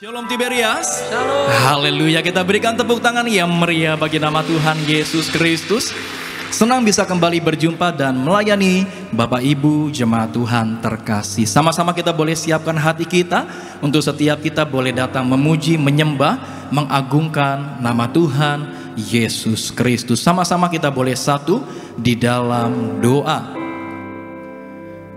Shalom Tiberias. Shalom. Haleluya, kita berikan tepuk tangan yang meriah bagi nama Tuhan Yesus Kristus. Senang bisa kembali berjumpa dan melayani Bapak Ibu jemaat Tuhan terkasih. Sama-sama kita boleh siapkan hati kita untuk setiap kita boleh datang memuji, menyembah, mengagungkan nama Tuhan Yesus Kristus. Sama-sama kita boleh satu di dalam doa.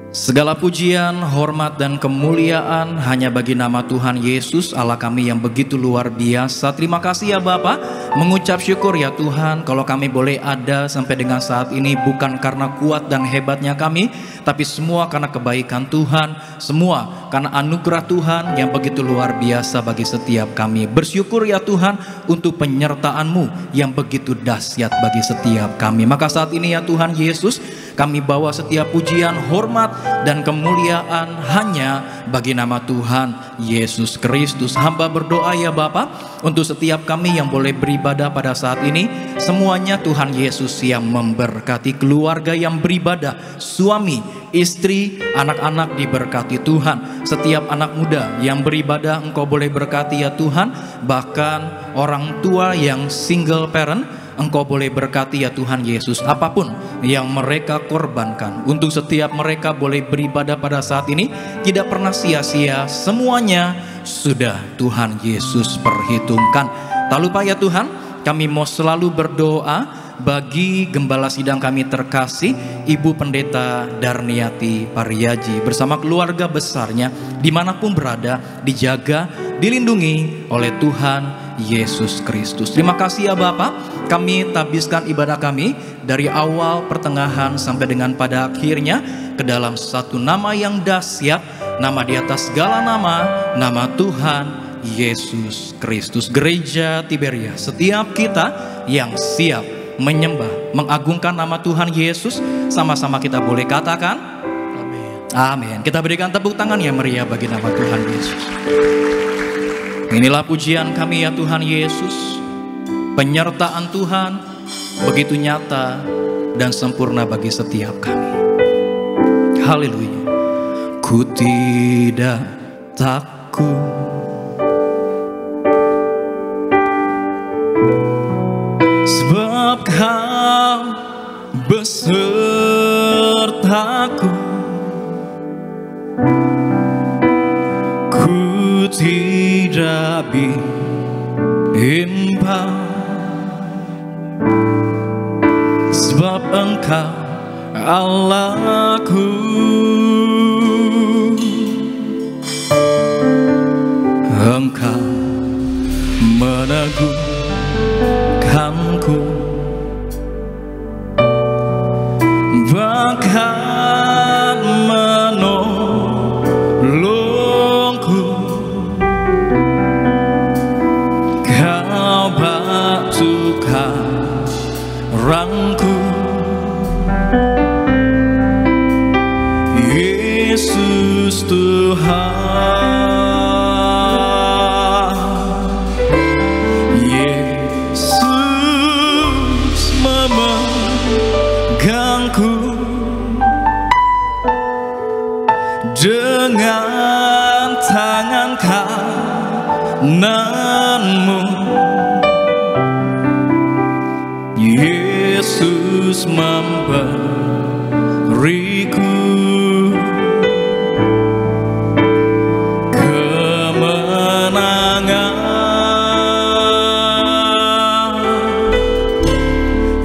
Segala pujian, hormat, dan kemuliaan hanya bagi nama Tuhan Yesus, Allah kami yang begitu luar biasa. Terima kasih ya Bapa, mengucap syukur ya Tuhan, kalau kami boleh ada sampai dengan saat ini bukan karena kuat dan hebatnya kami, tapi semua karena kebaikan Tuhan, semua karena anugerah Tuhan yang begitu luar biasa bagi setiap kami. Bersyukur ya Tuhan untuk penyertaan-Mu yang begitu dahsyat bagi setiap kami. Maka saat ini ya Tuhan Yesus, kami bawa setiap pujian, hormat, dan kemuliaan hanya bagi nama Tuhan Yesus Kristus. Hamba berdoa ya Bapa, untuk setiap kami yang boleh beribadah pada saat ini, semuanya Tuhan Yesus yang memberkati, keluarga yang beribadah, suami, istri, anak-anak diberkati Tuhan. Setiap anak muda yang beribadah Engkau boleh berkati ya Tuhan. Bahkan orang tua yang single parent, Engkau boleh berkati ya Tuhan Yesus. Apapun yang mereka korbankan, untuk setiap mereka boleh beribadah pada saat ini, tidak pernah sia-sia, semuanya sudah Tuhan Yesus perhitungkan. Tak lupa ya Tuhan, kami mau selalu berdoa bagi gembala sidang kami terkasih, Ibu Pendeta Darniati Pariyaji bersama keluarga besarnya, dimanapun berada, dijaga, dilindungi oleh Tuhan Yesus Kristus. Terima kasih ya Bapak, kami tabiskan ibadah kami dari awal, pertengahan, sampai dengan pada akhirnya ke dalam satu nama yang dahsyat, nama di atas segala nama, nama Tuhan Yesus Kristus. Gereja Tiberias, setiap kita yang siap menyembah, mengagungkan nama Tuhan Yesus, sama-sama kita boleh katakan amin. Amin. Kita berikan tepuk tangan yang meriah bagi nama Tuhan Yesus. Inilah pujian kami ya Tuhan Yesus. Penyertaan Tuhan begitu nyata dan sempurna bagi setiap kami. Haleluya. Ku tidak takut, sebab Kau besertaku. Ku tidak bimbang, sebab Engkau Allahku. Engkau meneguhkanku, bahkan menolongku. Kau batukan rangku, Yesus Tuhan. Yesus memegangku dengan tangan kananmu. Yesus memberiku kemenangan.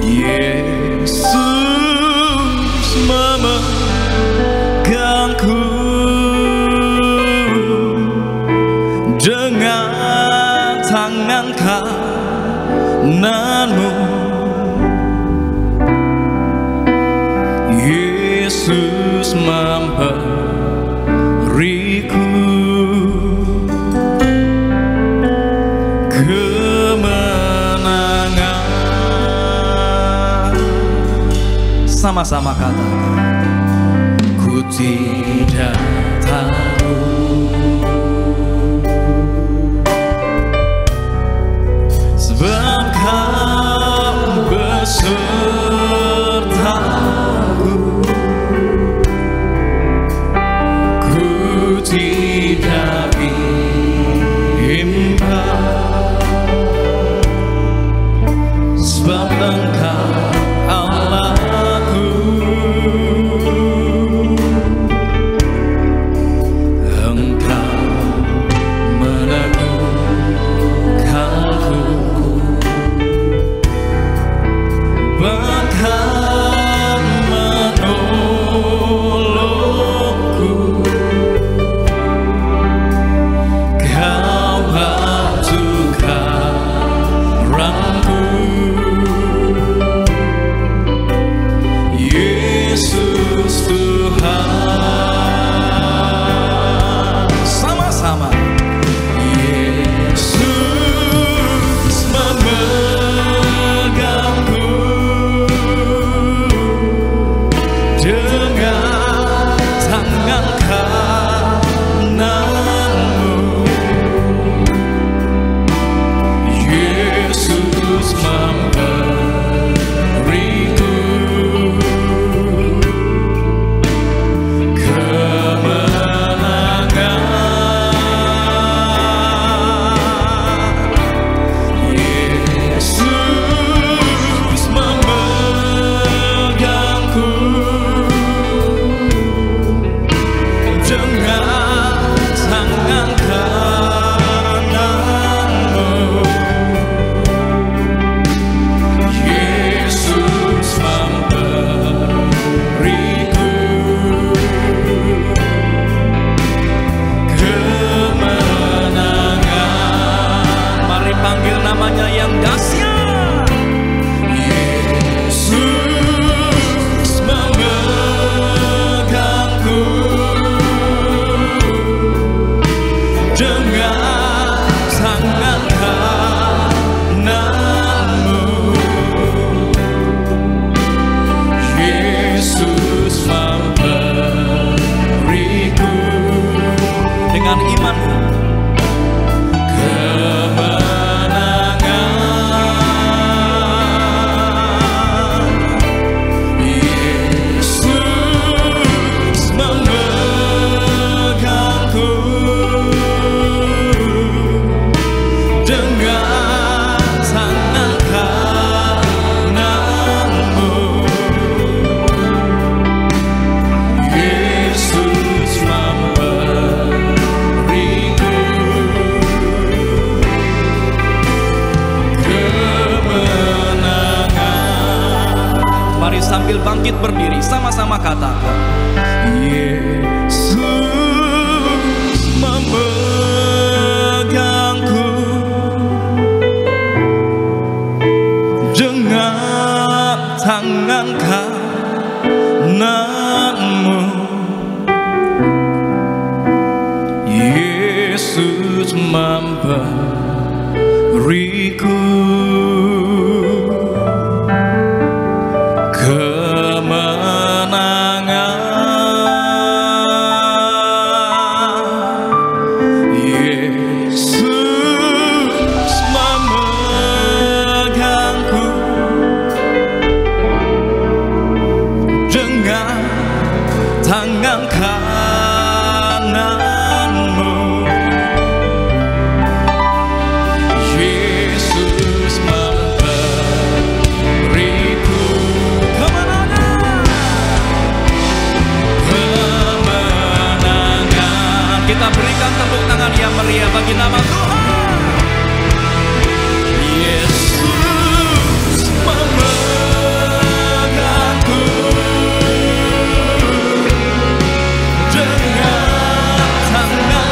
Yesus memegangku dengan tangan kananmu. Yesus memberiku kemenangan. Sama-sama katakan, ku tidak takut, sebab Kau besertaku. Ku tidak bimbang, tangan kananmu. Yesus memberiku kemenangan. Kita berikan tepuk tangan yang meriah bagi nama Tuhan. Yesus memegangku dengan tangan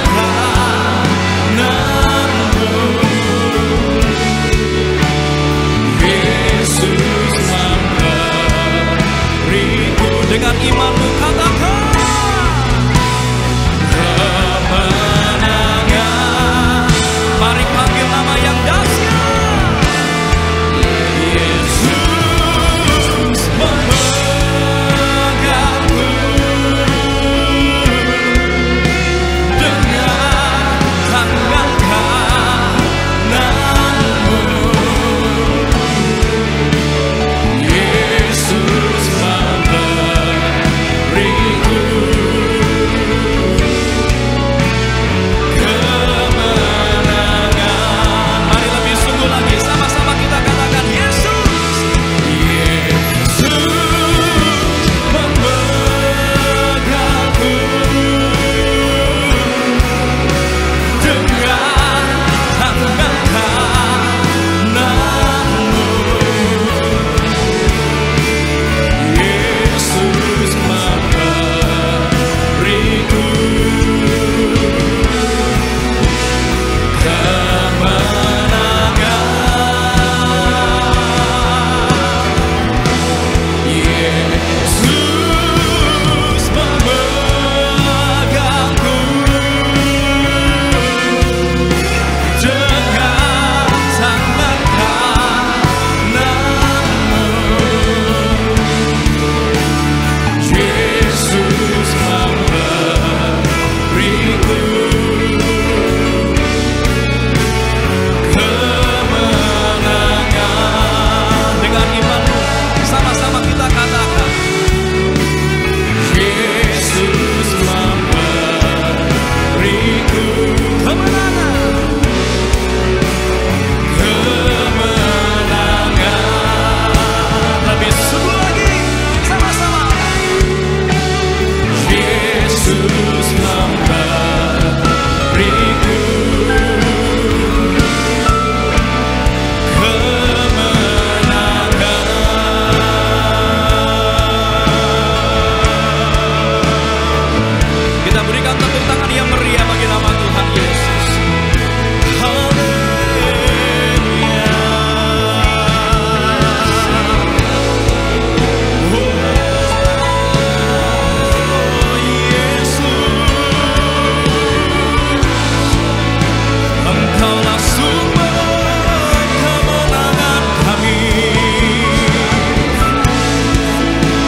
kananmu. Yesus memberiku, dengan imanmu katakan kemenangan. Mari panggil nama yang dahsyat. Yesus memegangku dengan tangan kananmu. Yesus memberiku kemenangan. Mari lebih sungguh lagi, sama-sama kita katakan Yesus. Yesus memegangku dengan tangan kananmu. Yesus memberiku kemenangan. Yesus memegangku dengan tangan kananmu. Yesus memberiku kemenangan. Dengan imanmu, sama-sama kita katakan Yesus memberiku kemenangan. Kemenangan. Lebih sungguh lagi, sama-sama. Yesus memberiku kemenangan. Kita berikan tepuk tangan yang meriah bagi nama Tuhan Yesus. Haleluya. Oh Yesus, Engkaulah sumber kemenangan kami.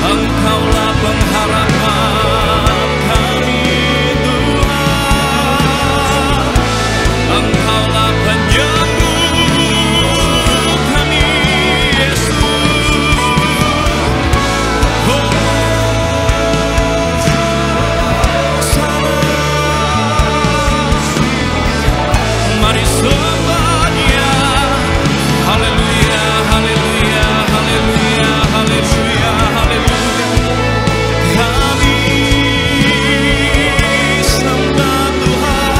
Engkaulah pengharapan kami, Tuhan. Engkaulah penyembuh kami, Yesus. Oh, mari sembah Dia. Haleluya, haleluya, haleluya, haleluya, haleluya. Kami sembah Tuhan.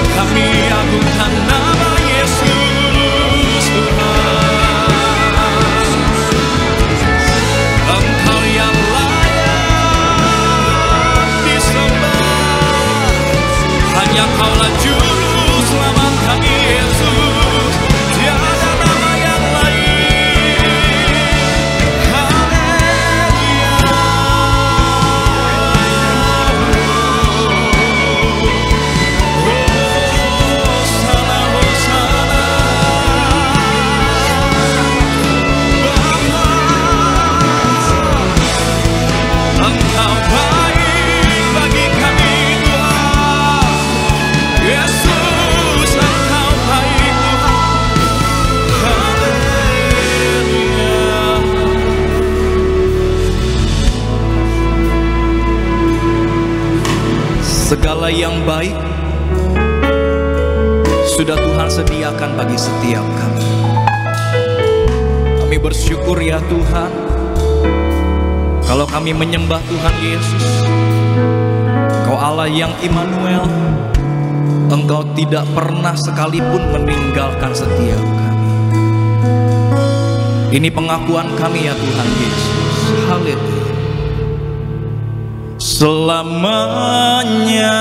Kami agungkan nama Yesus, Tuhan. Engkau yang layak disembah. Hanya Kaulah juru selamat kami, Yesus. Tiada nama yang lain. Haleluya. Hosana, hosana. Bapa, Engkau baik bagi kami, Tuhan. Yesus. Segala yang baik sudah Tuhan sediakan bagi setiap kami. Kami bersyukur ya Tuhan, kalau kami menyembah Tuhan Yesus, Engkau Allah yang Immanuel, Engkau tidak pernah sekalipun meninggalkan setiap kami. Ini pengakuan kami ya Tuhan Yesus. Haleluya. Selamanya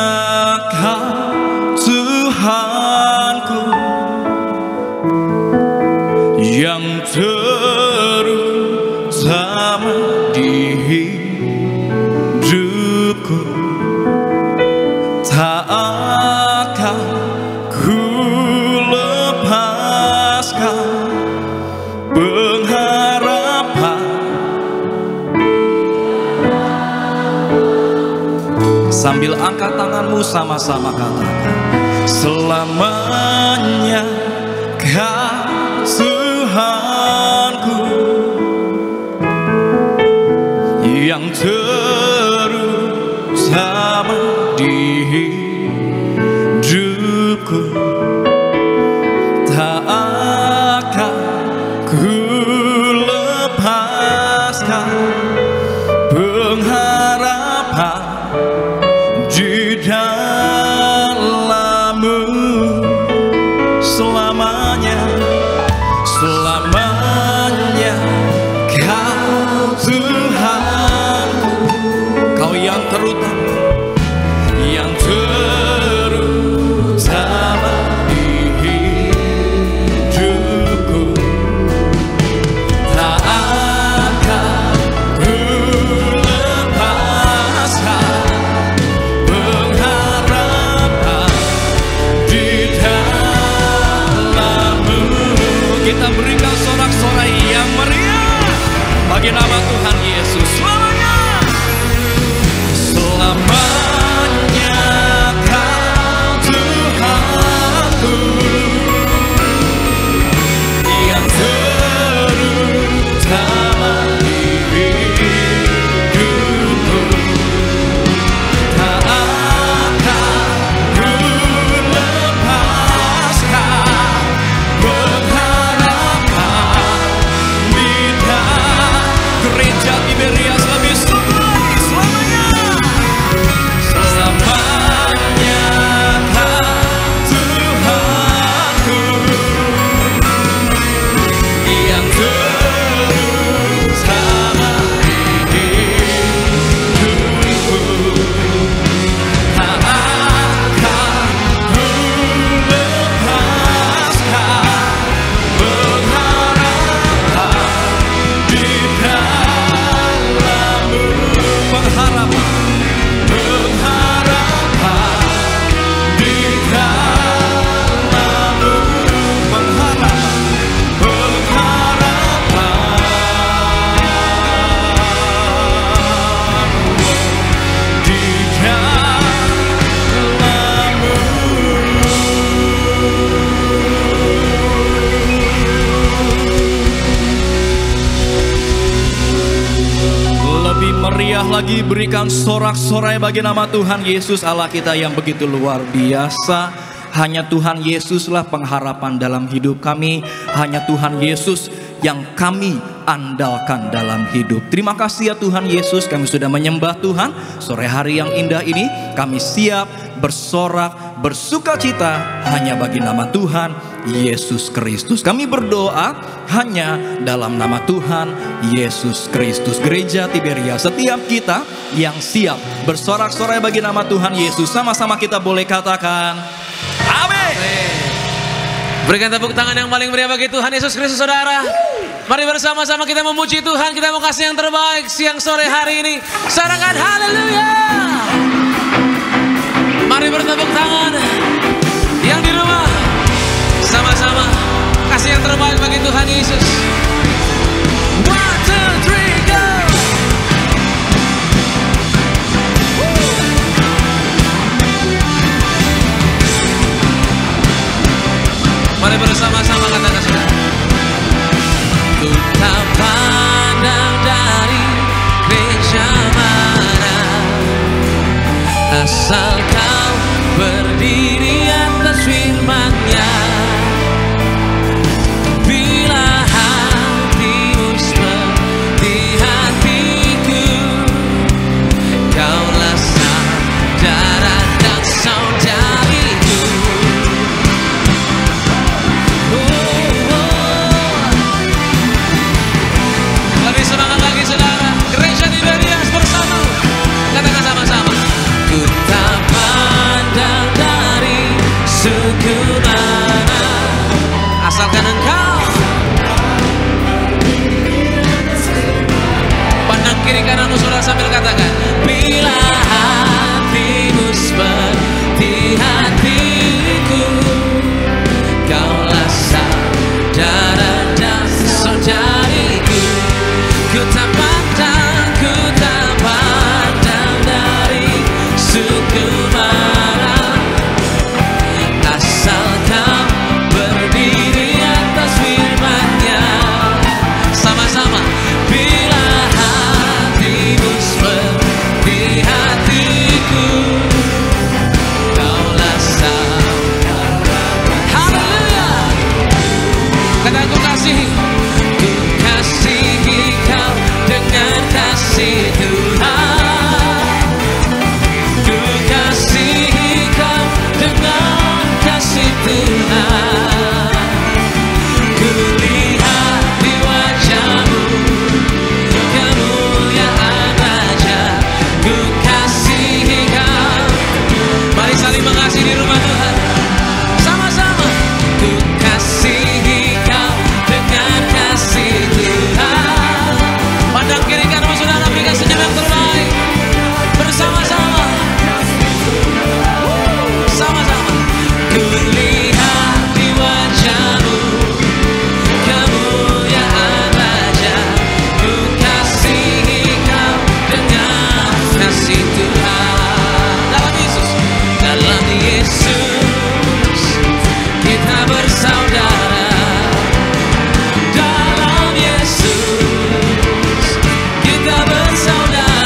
Kau Tuhanku yang terutama di hidupku, tak akan ku lepaskan pengharapan. Sambil angkat tanganmu sama-sama katakan, selamanya Kau Tuhanku yang terutama di hidupku, tak akan ku lepaskan pengharapan di dalam-Mu. Selamanya, selamanya Kau Tuhanku, Kau yang terutama, yang terutama di hidupku, tak akan ku lepaskan pengharapan di dalam-Mu. Kita berikan sorak-sorai yang meriah bagi nama Tuhan Yesus. Selamanya, selamanya Kau Tuhanku yang terutama di hidupku, tak akan ku lepaskan pengharapan di dalam gereja Tiberias lebih lagi. Selamanya, selamanya Kau Tuhanku yang terutama di hidupku, tak akan ku lepaskan pengharapan di dalam-Mu. Pengharapan, pengharapan di dalam-Mu. Pengharapan, pengharapan di dalam-Mu. Lebih meriah lagi, berikan sorak-sorai bagi nama Tuhan Yesus, Allah kita yang begitu luar biasa. Hanya Tuhan Yesuslah pengharapan dalam hidup kami. Hanya Tuhan Yesus yang kami andalkan dalam hidup. Terima kasih ya Tuhan Yesus, kami sudah menyembah Tuhan. Sore hari yang indah ini kami siap bersorak, bersuka cita hanya bagi nama Tuhan Yesus Kristus. Kami berdoa hanya dalam nama Tuhan Yesus Kristus. Gereja Tiberias, setiap kita yang siap bersorak-sorai bagi nama Tuhan Yesus, sama-sama kita boleh katakan amin. Berikan tepuk tangan yang paling meriah bagi Tuhan Yesus Kristus, saudara. Mari bersama-sama kita memuji Tuhan, kita mau kasih yang terbaik siang sore hari ini. Sorakan haleluya. Mari bertepuk tangan. Yang di rumah, sama-sama kasih yang terbaik bagi Tuhan Yesus. 1, 2, 3, go. Mari bersama-sama katakan saudara. Ku tak pandang dari gereja mana, asal kau berdiri atas firman-Nya. Bila hatimu seperti hatiku, kaulah saudara dan saudariku. Lebih semangat lagi saudara, gereja di dunia bersama. Katakan sama-sama. Ku tak pandang dari suku mana, asalkan engkau pandang kiri kananmu saudara sambil katakan, bila hatimu seperti hatiku, kaulah saudara dan saudariku. Ku tak pandang dari suku mana, asal kau berdiri atas firman-Nya. Sama-sama. Bila hatimu seperti hatiku, kaulah saudara. Haleluya. Kata ku kasihi kau dengan kasih Tuhan. Ku kasihi kau dengan kasih Tuhan. Ku lihat di wajahmu kemuliaan Raja. Ku kasihi kau. Mari saling mengasihi di rumah Tuhan. Sama-sama. Ku kasihi kau dengan kasih Tuhan. Pandang kiri kanan saudara, berikan senyum yang terbaik. Bersama-sama. Sama-sama. Ku lihat di wajahmu kemuliaan Raja. Ku kasihi kau dengan kasih Tuhan. Dalam Yesus, dalam Yesus kita bersaudara. Dalam Yesus kita bersaudara.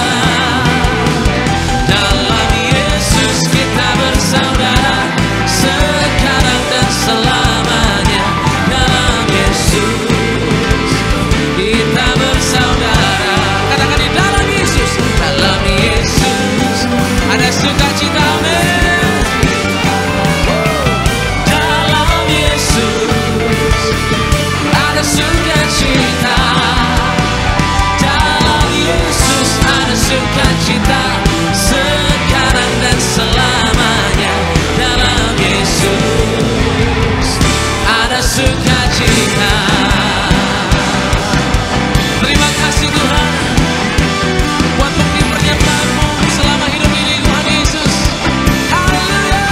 Dalam Yesus kita bersaudara, sekarang dan selamanya. Dalam Yesus kita bersaudara. Katakan di dalam Yesus. Dalam Yesus ada sukacita. Amin. Dalam Yesus ada sukacita. Dalam Yesus ada sukacita, sekarang dan selamanya. Dalam Yesus ada sukacita. Terima kasih Tuhan buat bukti penyertaan-Mu selama hidup ini Tuhan Yesus. Haleluya.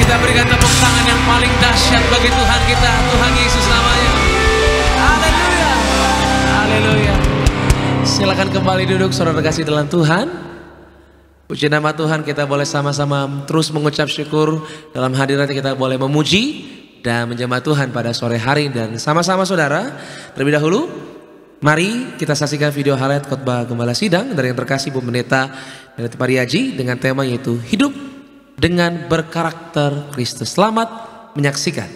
Kita berikan tepuk tangan yang paling dahsyat bagi Tuhan kita, Tuhan Yesus namanya. Haleluya. Haleluya. Silakan kembali duduk saudara kasih dalam Tuhan. Puji nama Tuhan, kita boleh sama-sama terus mengucap syukur dalam hadirat kita, boleh memuji dan menjamah Tuhan pada sore hari. Dan sama-sama saudara, terlebih dahulu mari kita saksikan video highlight khotbah Gembala Sidang dari yang terkasih Bu Pendeta Pendeta Pariaji dengan tema yaitu hidup dengan berkarakter Kristus. Selamat menyaksikan.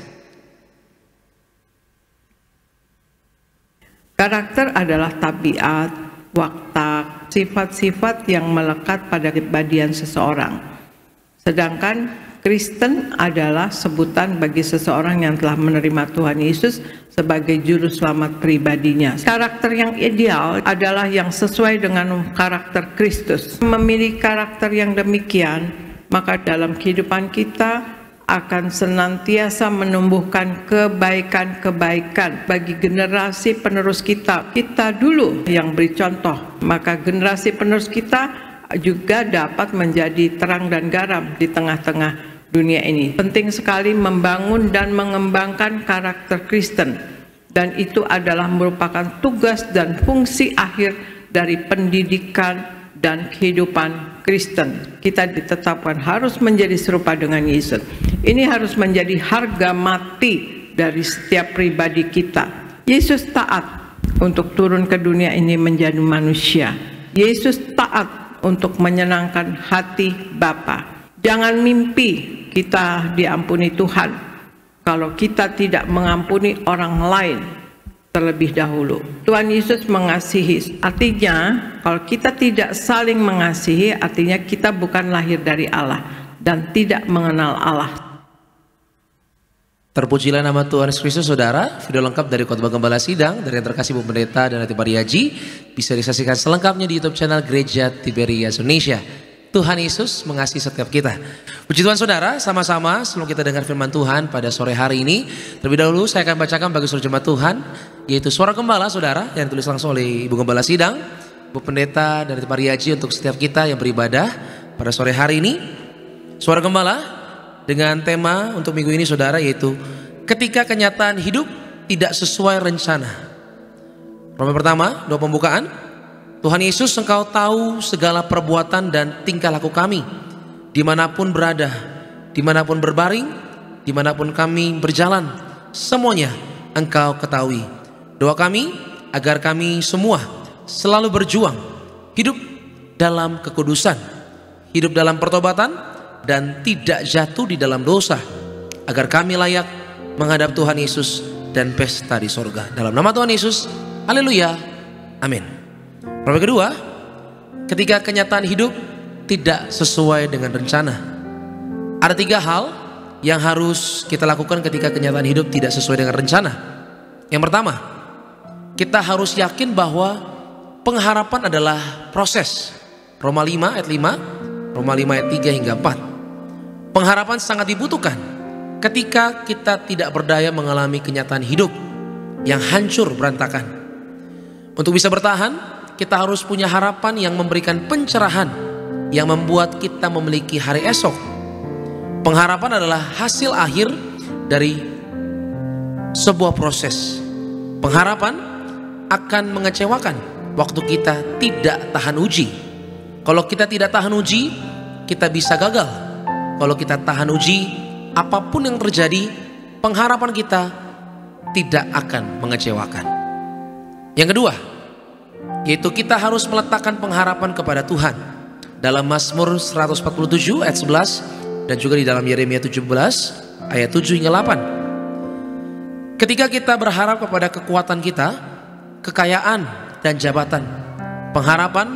Karakter adalah tabiat, watak, sifat-sifat yang melekat pada kepribadian seseorang. Sedangkan Kristen adalah sebutan bagi seseorang yang telah menerima Tuhan Yesus sebagai juru selamat pribadinya. Karakter yang ideal adalah yang sesuai dengan karakter Kristus. Memiliki karakter yang demikian, maka dalam kehidupan kita akan senantiasa menumbuhkan kebaikan-kebaikan bagi generasi penerus kita. Kita dulu yang beri contoh, maka generasi penerus kita juga dapat menjadi terang dan garam di tengah-tengah dunia ini. Penting sekali membangun dan mengembangkan karakter Kristen, dan itu adalah merupakan tugas dan fungsi akhir dari pendidikan dan kehidupan Kristen. Kita ditetapkan harus menjadi serupa dengan Yesus. Ini harus menjadi harga mati dari setiap pribadi kita. Yesus taat untuk turun ke dunia ini menjadi manusia. Yesus taat untuk menyenangkan hati Bapa. Jangan mimpi kita diampuni Tuhan kalau kita tidak mengampuni orang lain terlebih dahulu. Tuhan Yesus mengasihi, artinya kalau kita tidak saling mengasihi, artinya kita bukan lahir dari Allah dan tidak mengenal Allah. Terpujilah nama Tuhan Yesus Kristus. Saudara, video lengkap dari Khotbah Gembala Sidang dari yang terkasih Bu Pendeta dan Hati Pariaji bisa disaksikan selengkapnya di YouTube channel Gereja Tiberias Indonesia. Tuhan Yesus mengasihi setiap kita. Puji Tuhan saudara, sama-sama sebelum kita dengar firman Tuhan pada sore hari ini, terlebih dahulu saya akan bacakan bagi seluruh jemaat Tuhan, yaitu suara gembala saudara yang ditulis langsung oleh Ibu Gembala Sidang, Bu Pendeta dan Hati Pariaji untuk setiap kita yang beribadah pada sore hari ini. Suara gembala dengan tema untuk minggu ini saudara, yaitu ketika kenyataan hidup tidak sesuai rencana. Roma pertama, doa pembukaan. Tuhan Yesus, Engkau tahu segala perbuatan dan tingkah laku kami, dimanapun berada, dimanapun berbaring, dimanapun kami berjalan, semuanya Engkau ketahui. Doa kami agar kami semua selalu berjuang, hidup dalam kekudusan, hidup dalam pertobatan, dan tidak jatuh di dalam dosa, agar kami layak menghadap Tuhan Yesus dan pesta di sorga. Dalam nama Tuhan Yesus, haleluya, amin. Pertama kedua, ketika kenyataan hidup tidak sesuai dengan rencana. Ada 3 hal yang harus kita lakukan ketika kenyataan hidup tidak sesuai dengan rencana. Yang pertama, kita harus yakin bahwa pengharapan adalah proses. Roma 5 ayat 5, Roma 5 ayat 3 hingga 4. Pengharapan sangat dibutuhkan ketika kita tidak berdaya mengalami kenyataan hidup yang hancur berantakan. Untuk bisa bertahan, kita harus punya harapan yang memberikan pencerahan, yang membuat kita memiliki hari esok. Pengharapan adalah hasil akhir dari sebuah proses. Pengharapan akan mengecewakan waktu kita tidak tahan uji. Kalau kita tidak tahan uji, kita bisa gagal. Kalau kita tahan uji, apapun yang terjadi, pengharapan kita tidak akan mengecewakan. Yang kedua, yaitu kita harus meletakkan pengharapan kepada Tuhan. Dalam Mazmur 147 ayat 11 dan juga di dalam Yeremia 17 ayat 7 hingga 8. Ketika kita berharap kepada kekuatan kita, kekayaan dan jabatan, pengharapan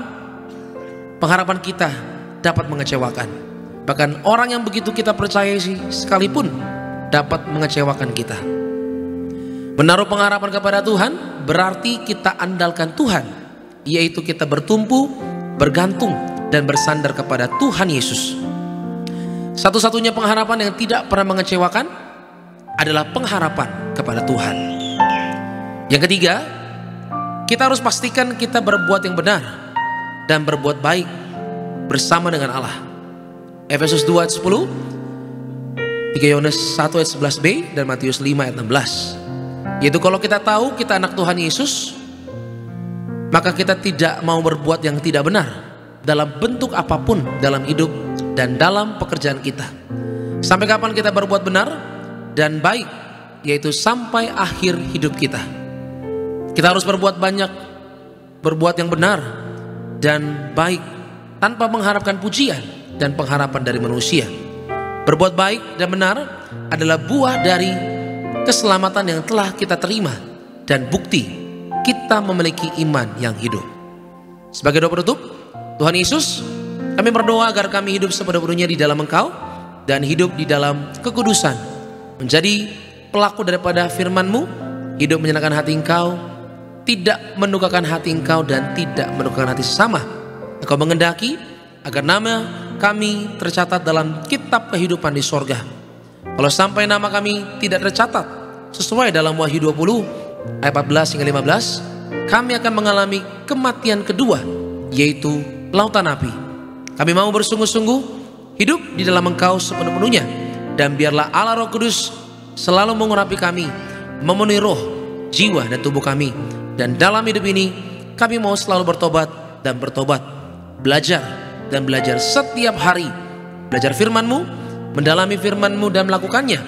kita dapat mengecewakan. Bahkan orang yang begitu kita percayai sekalipun dapat mengecewakan kita. Menaruh pengharapan kepada Tuhan berarti kita andalkan Tuhan, yaitu kita bertumpu, bergantung, dan bersandar kepada Tuhan Yesus. Satu-satunya pengharapan yang tidak pernah mengecewakan adalah pengharapan kepada Tuhan. Yang ketiga, kita harus pastikan kita berbuat yang benar dan berbuat baik bersama dengan Allah. Efesus 2 ayat 10, 3 Yohanes 1 ayat 11b, dan Matius 5 ayat 16. Yaitu kalau kita tahu kita anak Tuhan Yesus, maka kita tidak mau berbuat yang tidak benar dalam bentuk apapun dalam hidup dan dalam pekerjaan kita. Sampai kapan kita berbuat benar dan baik? Yaitu sampai akhir hidup kita. Kita harus berbuat banyak, berbuat yang benar dan baik tanpa mengharapkan pujian dan pengharapan dari manusia. Berbuat baik dan benar adalah buah dari keselamatan yang telah kita terima dan bukti kita memiliki iman yang hidup. Sebagai doa penutup, Tuhan Yesus, kami berdoa agar kami hidup sepenuhnya di dalam Engkau dan hidup di dalam kekudusan, menjadi pelaku daripada firman-Mu, hidup menyenangkan hati Engkau, tidak mendukakan hati Engkau dan tidak mendukakan hati sesama. Engkau mengendaki agar nama kami tercatat dalam kitab kehidupan di sorga. Kalau sampai nama kami tidak tercatat sesuai dalam Wahyu 20 ayat 14 hingga 15, kami akan mengalami kematian kedua, yaitu lautan api. Kami mau bersungguh-sungguh hidup di dalam Engkau sepenuh-penuhnya, dan biarlah Allah Roh Kudus selalu mengurapi kami, memenuhi roh, jiwa, dan tubuh kami. Dan dalam hidup ini kami mau selalu bertobat dan bertobat, belajar dan belajar setiap hari, belajar firman-Mu, mendalami firman-Mu dan melakukannya.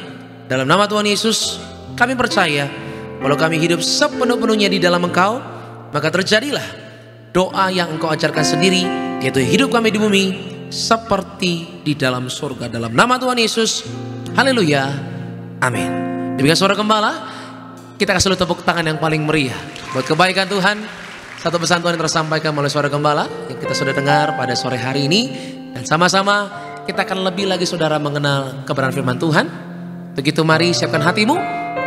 Dalam nama Tuhan Yesus kami percaya, kalau kami hidup sepenuh-penuhnya di dalam Engkau, maka terjadilah doa yang Engkau ajarkan sendiri yaitu hidup kami di bumi seperti di dalam surga. Dalam nama Tuhan Yesus, haleluya, amin. Demikian Saudara Gembala, kita kasih dulu tepuk tangan yang paling meriah buat kebaikan Tuhan. Satu pesan Tuhan yang tersampaikan oleh Saudara Gembala yang kita sudah dengar pada sore hari ini. Dan sama-sama kita akan lebih lagi saudara mengenal kebenaran firman Tuhan. Begitu mari siapkan hatimu.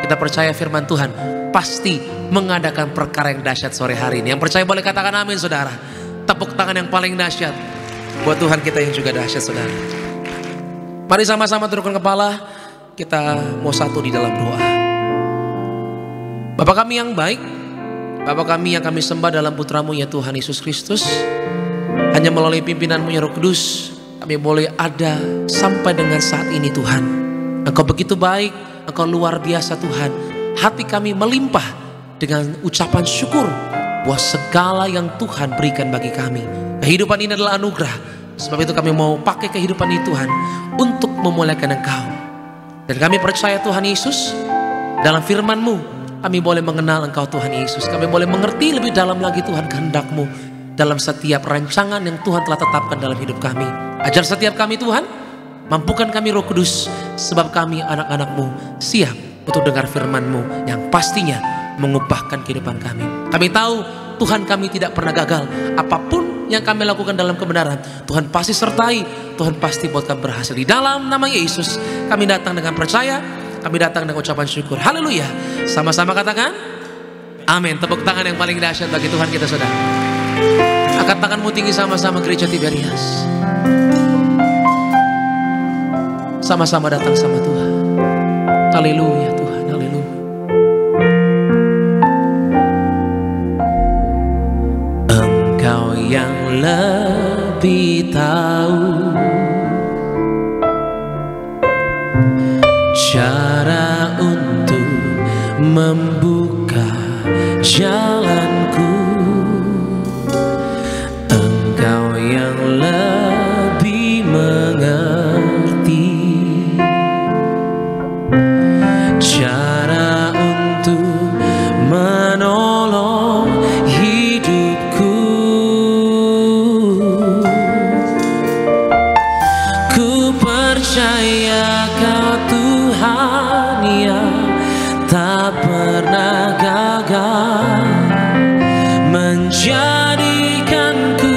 Kita percaya firman Tuhan pasti mengadakan perkara yang dahsyat sore hari ini. Yang percaya boleh katakan amin saudara. Tepuk tangan yang paling dahsyat buat Tuhan kita yang juga dahsyat saudara. Mari sama-sama tundukkan kepala. Kita mau satu di dalam doa. Bapa kami yang baik, Bapa kami yang kami sembah dalam putramu ya Tuhan Yesus Kristus. Hanya melalui pimpinanmu ya Roh Kudus kami boleh ada sampai dengan saat ini Tuhan. Engkau begitu baik, Engkau luar biasa Tuhan. Hati kami melimpah dengan ucapan syukur buat segala yang Tuhan berikan bagi kami. Kehidupan ini adalah anugerah. Sebab itu kami mau pakai kehidupan ini Tuhan untuk memuliakan Engkau. Dan kami percaya Tuhan Yesus, dalam firman-Mu kami boleh mengenal Engkau Tuhan Yesus. Kami boleh mengerti lebih dalam lagi Tuhan kehendak-Mu dalam setiap rancangan yang Tuhan telah tetapkan dalam hidup kami. Ajar setiap kami Tuhan, mampukan kami Roh Kudus, sebab kami anak-anak-Mu siap untuk dengar firman-Mu yang pastinya mengubahkan kehidupan kami. Kami tahu Tuhan kami tidak pernah gagal. Apapun yang kami lakukan dalam kebenaran, Tuhan pasti sertai, Tuhan pasti buat kami berhasil. Di dalam nama Yesus kami datang dengan percaya, kami datang dengan ucapan syukur. Haleluya. Sama-sama katakan amin. Tepuk tangan yang paling dahsyat bagi Tuhan kita saudara. Angkat tanganmu tinggi sama-sama gereja Tiberias. Sama-sama datang sama Tuhan. Haleluya Tuhan, haleluya. Engkau yang lebih tahu cara untuk membuka jalanku. Engkau yang lebih mengerti cara untuk menolong hidupku. Ku percaya Kau Tuhan yang tak pernah gagal menjadikanku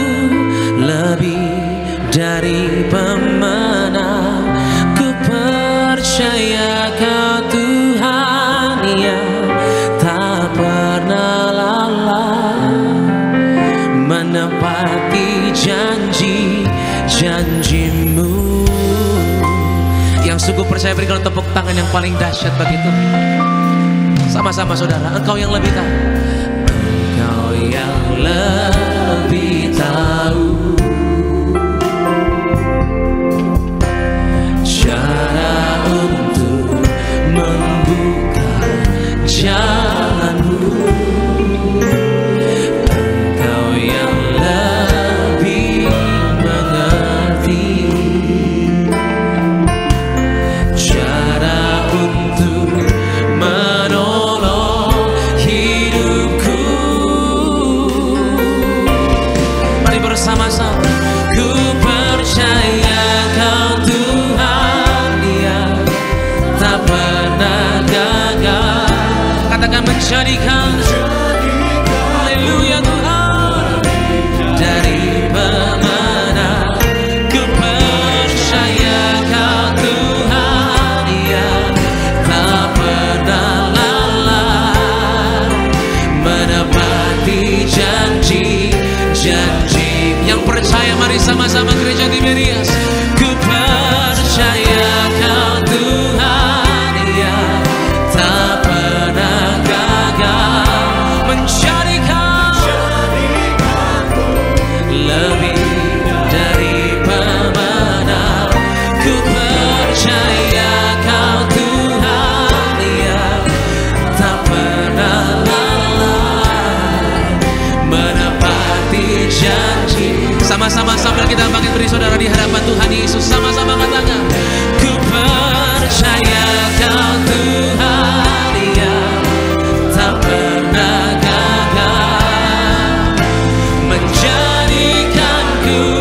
lebih dari pemenang. Ku percaya Kau Tuhan yang tak pernah lalai menepati janji-janjimu. Yang sungguh percaya berikan tepuk tangan yang paling dahsyat bagi Tuhan. Sama-sama saudara, Engkau yang lebih tahu. Engkau yang lebih tahu cara untuk membuka jalanmu. Engkau yang lebih mengerti cara untuk menolong hidupku. Mari bersama-sama. Ku percaya Kau Tuhan yang tak pernah gagal. Katakan menjadikan, haleluya Tuhan, dari pemenang. Ku percaya Kau Tuhan yang tak pernah lalai menepati janji-janji. Yang percaya mari sama-sama gereja Tiberias. Ku percaya Kau Tuhan yang tak pernah gagal menjadikanku lebih dari pemenang. Ku percaya Kau Tuhan yang tak pernah lalai menepati janji. Sama-sama sambil kita bangkit beri saudara di hadapan Tuhan Yesus. Sama-sama katakan, ku percaya Kau Tuhan yang tak pernah gagal menjadikanku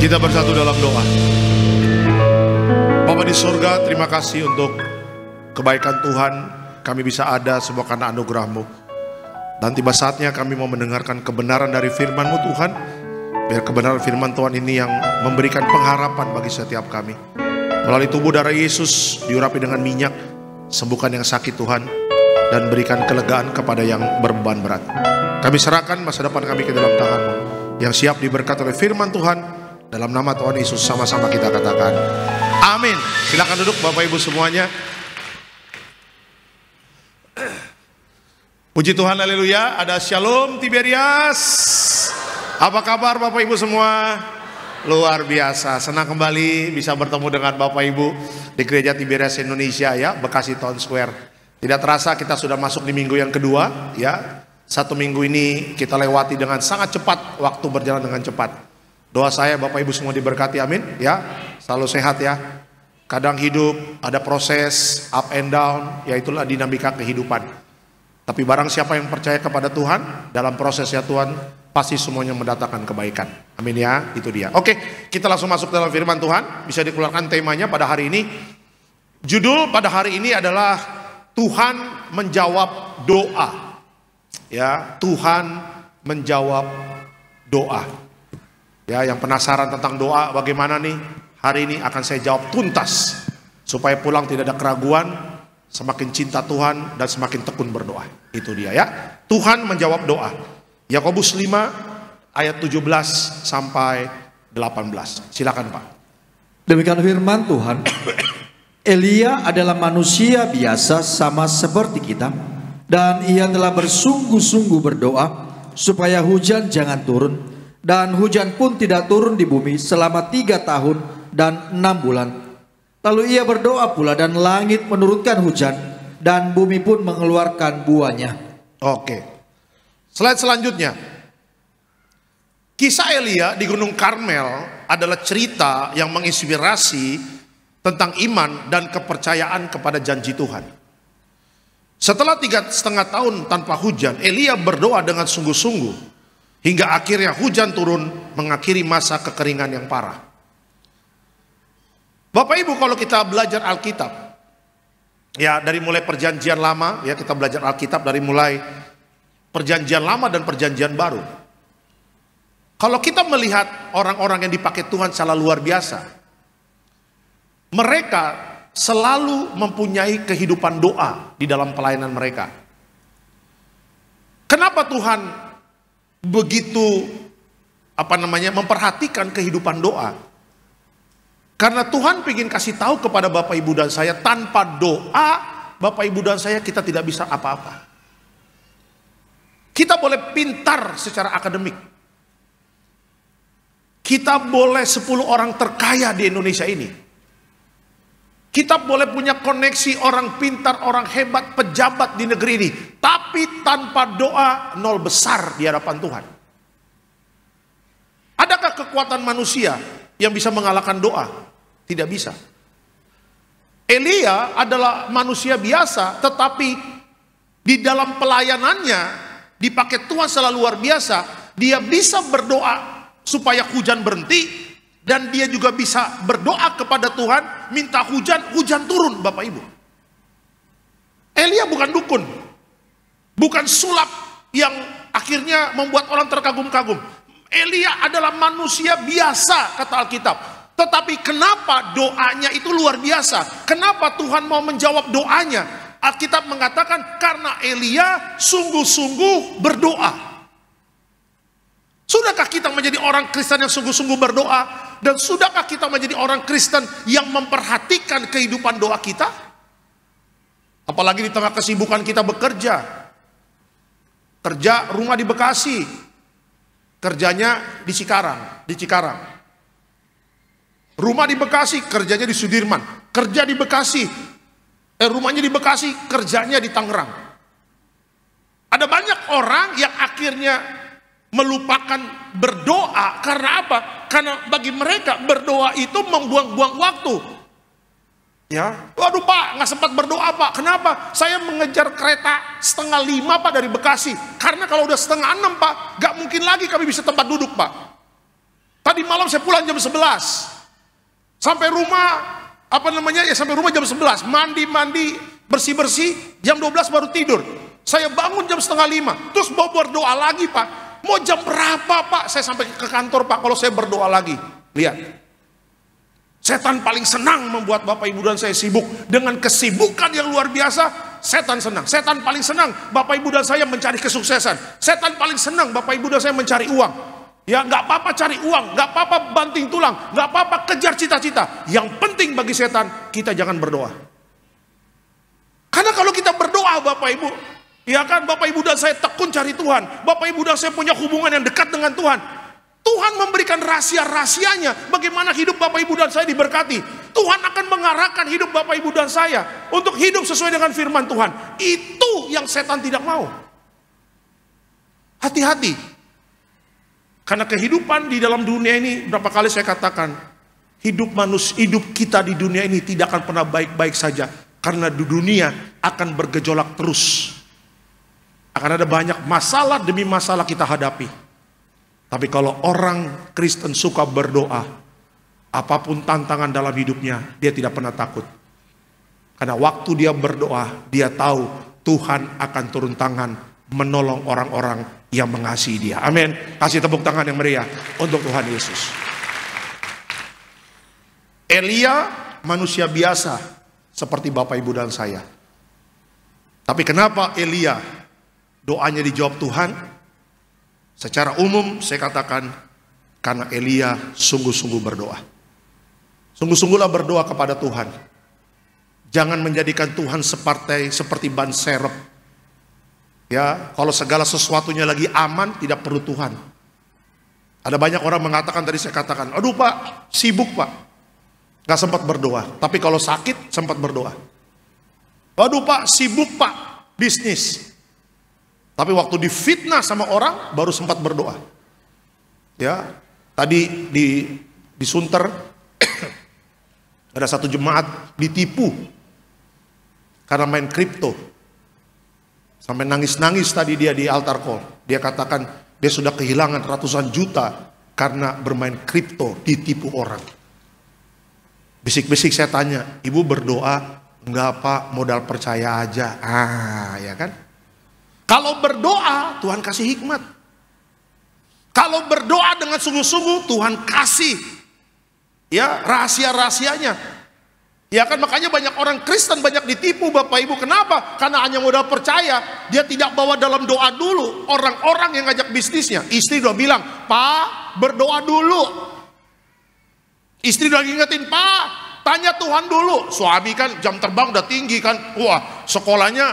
Kita bersatu dalam doa. Bapa di surga, terima kasih untuk kebaikan Tuhan. Kami bisa ada semua karena anugerah-Mu. Dan tiba saatnya kami mau mendengarkan kebenaran dari firman-Mu Tuhan. Biar kebenaran firman Tuhan ini yang memberikan pengharapan bagi setiap kami. Melalui tubuh darah Yesus diurapi dengan minyak, sembuhkan yang sakit Tuhan, dan berikan kelegaan kepada yang berbeban berat. Kami serahkan masa depan kami ke dalam tangan-Mu, yang siap diberkati oleh firman Tuhan. Dalam nama Tuhan Yesus sama-sama kita katakan amin. Silakan duduk Bapak Ibu semuanya. Puji Tuhan, haleluya. Ada Shalom Tiberias. Apa kabar Bapak Ibu semua? Luar biasa, senang kembali bisa bertemu dengan Bapak Ibu di Gereja Tiberias Indonesia ya, Bekasi Town Square. Tidak terasa kita sudah masuk di minggu yang kedua ya. Satu minggu ini kita lewati dengan sangat cepat, waktu berjalan dengan cepat. Doa saya Bapak Ibu semua diberkati, amin ya. Selalu sehat ya. Kadang hidup ada proses up and down, ya itulah dinamika kehidupan. Tapi barang siapa yang percaya kepada Tuhan, dalam prosesnya Tuhan pasti semuanya mendatangkan kebaikan. Amin ya, itu dia. Oke, kita langsung masuk dalam firman Tuhan. Bisa dikeluarkan temanya pada hari ini. Judul pada hari ini adalah Tuhan menjawab doa. Ya, Tuhan menjawab doa. Ya, yang penasaran tentang doa bagaimana nih? Hari ini akan saya jawab tuntas supaya pulang tidak ada keraguan, semakin cinta Tuhan dan semakin tekun berdoa. Itu dia ya. Tuhan menjawab doa. Yakobus 5 ayat 17 sampai 18. Silakan Pak. Demikian firman Tuhan. Elia adalah manusia biasa sama seperti kita, dan ia telah bersungguh-sungguh berdoa supaya hujan jangan turun, dan hujan pun tidak turun di bumi selama 3 tahun dan 6 bulan. Lalu ia berdoa pula dan langit menurunkan hujan dan bumi pun mengeluarkan buahnya. Oke. Slide selanjutnya. Kisah Elia di Gunung Karmel adalah cerita yang menginspirasi tentang iman dan kepercayaan kepada janji Tuhan. Setelah 3,5 tahun tanpa hujan, Elia berdoa dengan sungguh-sungguh hingga akhirnya hujan turun mengakhiri masa kekeringan yang parah. Bapak Ibu, kalau kita belajar Alkitab, ya dari mulai perjanjian lama, ya kita belajar Alkitab dari mulai perjanjian lama dan perjanjian baru. Kalau kita melihat orang-orang yang dipakai Tuhan secara luar biasa, mereka selalu mempunyai kehidupan doa di dalam pelayanan mereka. Kenapa Tuhan begitu memperhatikan kehidupan doa? Karena Tuhan ingin kasih tahu kepada Bapak Ibu dan saya, tanpa doa Bapak Ibu dan saya kita tidak bisa apa-apa. Kita boleh pintar secara akademik, kita boleh 10 orang terkaya di Indonesia ini, kita boleh punya koneksi orang pintar, orang hebat, pejabat di negeri ini, tapi tanpa doa nol besar di hadapan Tuhan. Adakah kekuatan manusia yang bisa mengalahkan doa? Tidak bisa. Elia adalah manusia biasa, tetapi di dalam pelayanannya dipakai Tuhan secara luar biasa. Dia bisa berdoa supaya hujan berhenti, dan dia juga bisa berdoa kepada Tuhan minta hujan turun. Bapak Ibu, Elia bukan dukun, bukan sulap yang akhirnya membuat orang terkagum-kagum. Elia adalah manusia biasa kata Alkitab. Tetapi kenapa doanya itu luar biasa? Kenapa Tuhan mau menjawab doanya? Alkitab mengatakan karena Elia sungguh-sungguh berdoa. Sudahkah kita menjadi orang Kristen yang sungguh-sungguh berdoa? Dan sudahkah kita menjadi orang Kristen yang memperhatikan kehidupan doa kita? Apalagi di tengah kesibukan kita bekerja. Kerja rumah di Bekasi, kerjanya di Cikarang. Rumah di Bekasi, kerjanya di Sudirman. Kerja di Bekasi, rumahnya di Bekasi, kerjanya di Tangerang. Ada banyak orang yang akhirnya melupakan berdoa. Karena apa? Karena bagi mereka berdoa itu membuang-buang waktu. Ya, waduh Pak, nggak sempat berdoa Pak. Kenapa? Saya mengejar kereta 4:30 Pak dari Bekasi. Karena kalau udah 5:30 Pak, nggak mungkin lagi kami bisa tempat duduk Pak. Tadi malam saya pulang jam 11. Sampai rumah, sampai rumah jam 11. Mandi, bersih-bersih, jam 12 baru tidur. Saya bangun jam setengah 5. Terus mau berdoa lagi, Pak. Mau jam berapa, Pak? Saya sampai ke kantor, Pak, kalau saya berdoa lagi. Lihat. Setan paling senang membuat Bapak Ibu dan saya sibuk. Dengan kesibukan yang luar biasa, setan senang. Setan paling senang Bapak Ibu dan saya mencari kesuksesan. Setan paling senang Bapak Ibu dan saya mencari uang. Ya, nggak apa-apa cari uang, nggak apa-apa banting tulang, nggak apa-apa kejar cita-cita. Yang penting bagi setan, kita jangan berdoa. Karena kalau kita berdoa, Bapak Ibu, ya kan, Bapak Ibu dan saya tekun cari Tuhan. Bapak Ibu dan saya punya hubungan yang dekat dengan Tuhan. Tuhan memberikan rahasia-rahasianya bagaimana hidup Bapak Ibu dan saya diberkati. Tuhan akan mengarahkan hidup Bapak Ibu dan saya untuk hidup sesuai dengan firman Tuhan. Itu yang setan tidak mau. Hati-hati. Karena kehidupan di dalam dunia ini, berapa kali saya katakan, hidup kita di dunia ini tidak akan pernah baik-baik saja. Karena di dunia akan bergejolak terus. Akan ada banyak masalah demi masalah kita hadapi. Tapi kalau orang Kristen suka berdoa, apapun tantangan dalam hidupnya, dia tidak pernah takut. Karena waktu dia berdoa, dia tahu Tuhan akan turun tangan menolong orang-orang yang mengasihi dia. Amin. Kasih tepuk tangan yang meriah untuk Tuhan Yesus. Elia manusia biasa seperti Bapak Ibu dan saya. Tapi kenapa Elia doanya dijawab Tuhan? Secara umum saya katakan karena Elia sungguh-sungguh berdoa. Sungguh-sungguhlah berdoa kepada Tuhan. Jangan menjadikan Tuhan seperti ban serep. Ya, kalau segala sesuatunya lagi aman, tidak perlu Tuhan. Ada banyak orang mengatakan, tadi saya katakan, aduh Pak, sibuk Pak, gak sempat berdoa. Tapi kalau sakit sempat berdoa. Aduh Pak, sibuk Pak, bisnis. Tapi waktu difitnah sama orang baru sempat berdoa. Ya, tadi di Sunter ada satu jemaat ditipu karena main kripto. Sampai nangis-nangis tadi dia di altar call. Dia katakan dia sudah kehilangan ratusan juta karena bermain kripto, ditipu orang. Bisik-bisik saya tanya, ibu berdoa? Enggak Pak, modal percaya aja. Ya kan? Kalau berdoa, Tuhan kasih hikmat. Kalau berdoa dengan sungguh-sungguh, Tuhan kasih ya rahasia-rahasianya. Ya kan, makanya banyak orang Kristen banyak ditipu Bapak Ibu. Kenapa? Karena hanya modal percaya. Dia tidak bawa dalam doa dulu. Orang-orang yang ngajak bisnisnya, istri udah bilang, Pak berdoa dulu. Istri udah ngingetin, Pak tanya Tuhan dulu. Suami kan jam terbang udah tinggi kan. Wah, sekolahnya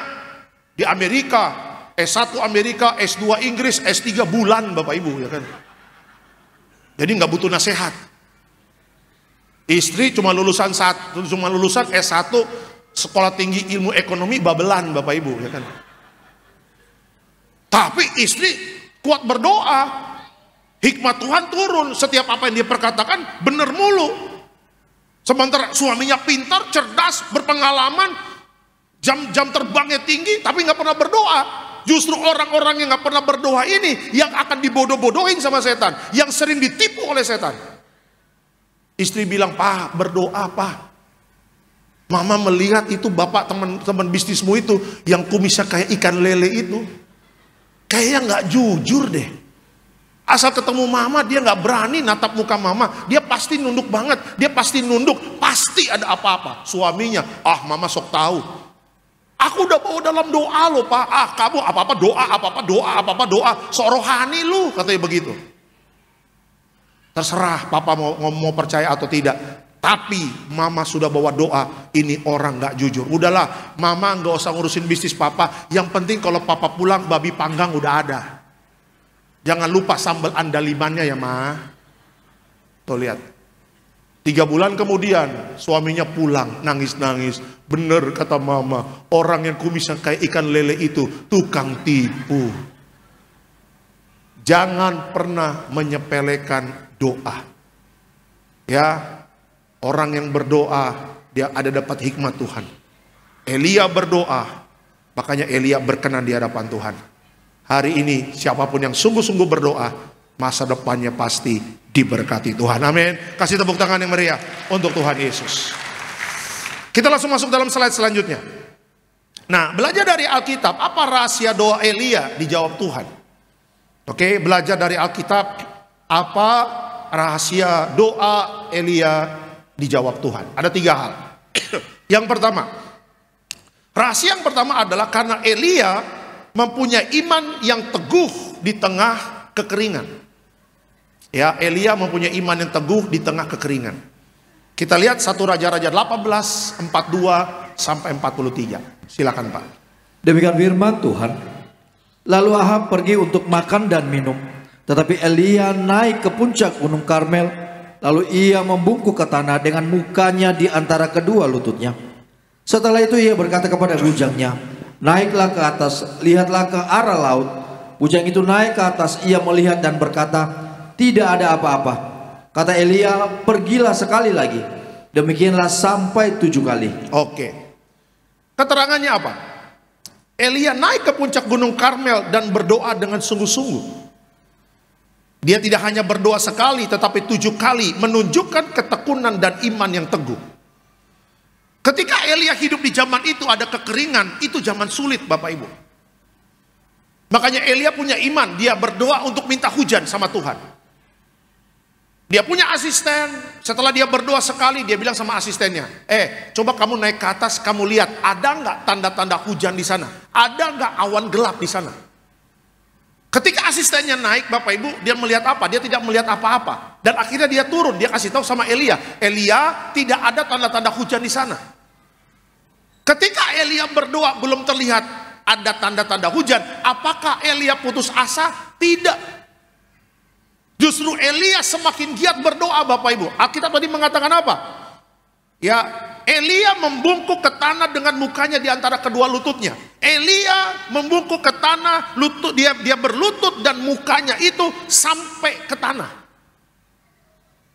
di Amerika. S1 Amerika, S2 Inggris, S3 bulan Bapak Ibu, ya kan. Jadi nggak butuh nasihat. Istri cuma lulusan S1 sekolah tinggi ilmu ekonomi Babelan Bapak Ibu, ya kan. Tapi istri kuat berdoa, hikmat Tuhan turun, setiap apa yang dia perkatakan benar mulu. Sementara suaminya pintar, cerdas, berpengalaman, jam terbangnya tinggi, tapi nggak pernah berdoa. Justru orang-orang yang gak pernah berdoa ini yang akan dibodoh-bodohin sama setan, yang sering ditipu oleh setan. Istri bilang, Pak berdoa Pak. Mama melihat itu bapak teman-teman bisnismu itu yang kumisnya kayak ikan lele itu, kayaknya gak jujur deh. Asal ketemu mama dia gak berani natap muka mama, dia pasti nunduk banget, dia pasti nunduk, pasti ada apa-apa. Suaminya, mama sok tahu. Aku udah bawa dalam doa loh Pak. Kamu apa-apa doa. Sok rohani lu, katanya begitu. Terserah Papa mau percaya atau tidak. Tapi Mama sudah bawa doa. Ini orang gak jujur. Udahlah, Mama gak usah ngurusin bisnis Papa. Yang penting kalau Papa pulang, babi panggang udah ada. Jangan lupa sambal andalimannya ya Ma. Tuh lihat. 3 bulan kemudian suaminya pulang nangis-nangis. Bener kata Mama, orang yang kumisnya kayak ikan lele itu tukang tipu. Jangan pernah menyepelekan doa. Ya, orang yang berdoa dia ada dapat hikmat Tuhan. Elia berdoa, makanya Elia berkenan di hadapan Tuhan. Hari ini siapapun yang sungguh-sungguh berdoa, masa depannya pasti diberkati Tuhan. Amin. Kasih tepuk tangan yang meriah untuk Tuhan Yesus. Kita langsung masuk dalam slide selanjutnya. Nah, belajar dari Alkitab, apa rahasia doa Elia dijawab Tuhan? Oke, belajar dari Alkitab, apa rahasia doa Elia dijawab Tuhan? Ada 3 hal. Yang pertama, rahasia yang pertama adalah karena Elia mempunyai iman yang teguh di tengah kekeringan. Ya, Elia mempunyai iman yang teguh di tengah kekeringan. Kita lihat 1 Raja-Raja 18, 42 sampai 43. Silakan Pak. Demikian firman Tuhan. Lalu Ahab pergi untuk makan dan minum. Tetapi Elia naik ke puncak gunung Karmel. Lalu ia membungkuk ke tanah dengan mukanya di antara kedua lututnya. Setelah itu ia berkata kepada bujangnya, naiklah ke atas, lihatlah ke arah laut. Bujang itu naik ke atas, ia melihat dan berkata, tidak ada apa-apa. Kata Elia, pergilah sekali lagi. Demikianlah sampai 7 kali. Oke. Keterangannya apa? Elia naik ke puncak gunung Karmel dan berdoa dengan sungguh-sungguh. Dia tidak hanya berdoa sekali, tetapi 7 kali, menunjukkan ketekunan dan iman yang teguh. Ketika Elia hidup di zaman itu ada kekeringan, itu zaman sulit Bapak Ibu. Makanya Elia punya iman, dia berdoa untuk minta hujan sama Tuhan. Dia punya asisten, setelah dia berdoa sekali, dia bilang sama asistennya, coba kamu naik ke atas, kamu lihat ada nggak tanda-tanda hujan di sana? Ada nggak awan gelap di sana? Ketika asistennya naik Bapak Ibu, dia melihat apa? Dia tidak melihat apa-apa. Dan akhirnya dia turun, dia kasih tahu sama Elia, Elia tidak ada tanda-tanda hujan di sana. Ketika Elia berdoa belum terlihat ada tanda-tanda hujan, apakah Elia putus asa? Tidak. Justru Elia semakin giat berdoa Bapak Ibu. Alkitab tadi mengatakan apa? Ya, Elia membungkuk ke tanah dengan mukanya di antara kedua lututnya. Elia membungkuk ke tanah, dia berlutut dan mukanya itu sampai ke tanah.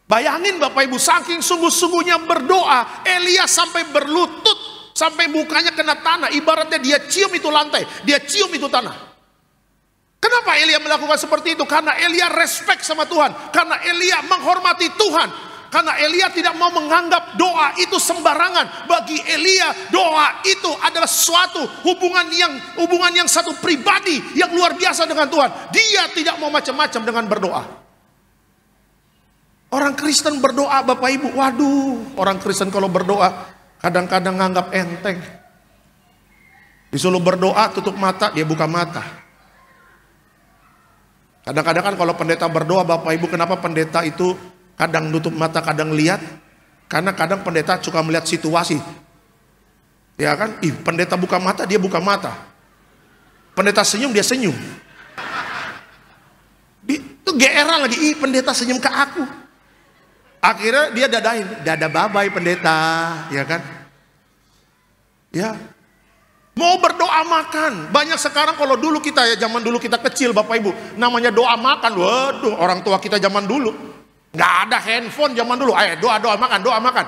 Bayangin Bapak Ibu, saking sungguh-sungguhnya berdoa, Elia sampai berlutut, sampai mukanya kena tanah. Ibaratnya dia cium itu lantai, dia cium itu tanah. Kenapa Elia melakukan seperti itu? Karena Elia respect sama Tuhan, karena Elia menghormati Tuhan, karena Elia tidak mau menganggap doa itu sembarangan. Bagi Elia doa itu adalah suatu hubungan yang satu pribadi yang luar biasa dengan Tuhan. Dia tidak mau macam-macam dengan berdoa. Orang Kristen berdoa Bapak Ibu, waduh, orang Kristen kalau berdoa kadang-kadang nganggap enteng. Disuruh berdoa tutup mata, dia buka mata. Kadang-kadang kan kalau pendeta berdoa Bapak Ibu, kenapa pendeta itu kadang nutup mata, kadang lihat? Karena kadang pendeta suka melihat situasi. Ya kan? Pendeta buka mata, dia buka mata. Pendeta senyum, dia senyum. Itu GR lagi, pendeta senyum ke aku. Akhirnya dia dadain, dada babai pendeta, ya kan? Ya. Mau berdoa makan. Banyak sekarang kalau dulu kita ya, zaman dulu kita kecil Bapak Ibu, namanya doa makan. Waduh, orang tua kita zaman dulu nggak ada handphone zaman dulu. Ayo doa makan, doa makan.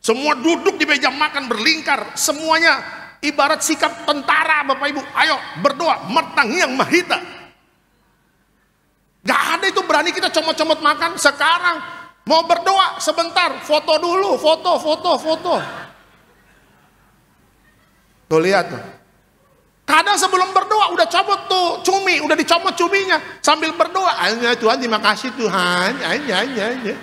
Semua duduk di meja makan berlingkar. Semuanya ibarat sikap tentara Bapak Ibu. Ayo berdoa, Martangyang Mahita. Nggak ada itu berani kita comot-comot makan. Sekarang mau berdoa sebentar, foto dulu, foto. Tuh lihat tuh. Kadang sebelum berdoa udah comot tuh cumi, udah dicomot cuminya sambil berdoa. Ayo Tuhan, terima kasih Tuhan. Ayo.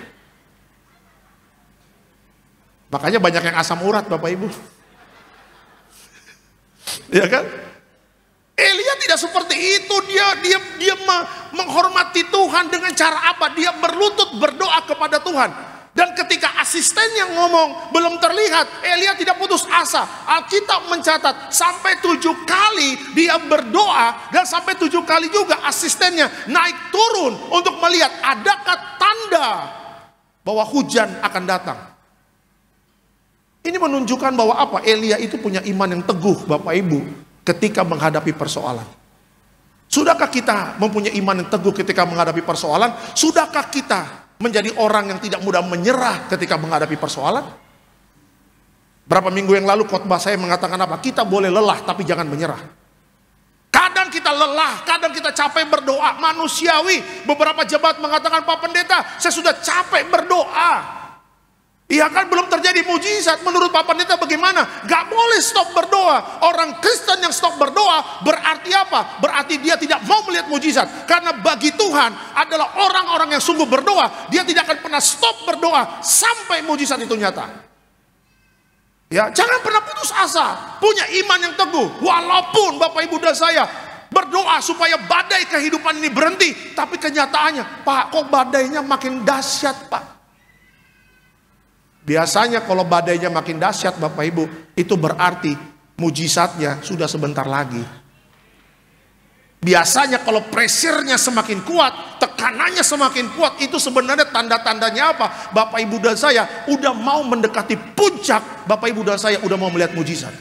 Makanya banyak yang asam urat Bapak Ibu. Ya kan? Elia tidak seperti itu. Dia menghormati Tuhan dengan cara apa? Dia berlutut berdoa kepada Tuhan. Dan ketika asisten yang ngomong belum terlihat, Elia tidak putus asa. Alkitab mencatat sampai 7 kali dia berdoa, dan sampai 7 kali juga asistennya naik turun untuk melihat adakah tanda bahwa hujan akan datang. Ini menunjukkan bahwa apa? Elia itu punya iman yang teguh Bapak Ibu ketika menghadapi persoalan. Sudahkah kita mempunyai iman yang teguh ketika menghadapi persoalan? Sudahkah kita menjadi orang yang tidak mudah menyerah ketika menghadapi persoalan? Berapa minggu yang lalu khotbah saya mengatakan apa? Kita boleh lelah tapi jangan menyerah. Kadang kita lelah, kadang kita capek berdoa, manusiawi. Beberapa jemaat mengatakan, Pak Pendeta, saya sudah capek berdoa. Iya kan, belum terjadi mujizat. Menurut Pak Pendeta bagaimana? Gak boleh stop berdoa. Orang Kristen yang stop berdoa berarti apa? Berarti dia tidak mau melihat mujizat. Karena bagi Tuhan adalah orang-orang yang sungguh berdoa, dia tidak akan pernah stop berdoa sampai mujizat itu nyata. Ya, jangan pernah putus asa. Punya iman yang teguh. Walaupun Bapak Ibu dan saya berdoa supaya badai kehidupan ini berhenti, tapi kenyataannya, Pak, kok badainya makin dahsyat, Pak? Biasanya kalau badainya makin dahsyat Bapak Ibu, itu berarti mujizatnya sudah sebentar lagi. Biasanya kalau pressure-nya semakin kuat, tekanannya semakin kuat, itu sebenarnya tanda-tandanya apa? Bapak Ibu dan saya udah mau mendekati puncak, Bapak Ibu dan saya udah mau melihat mujizat.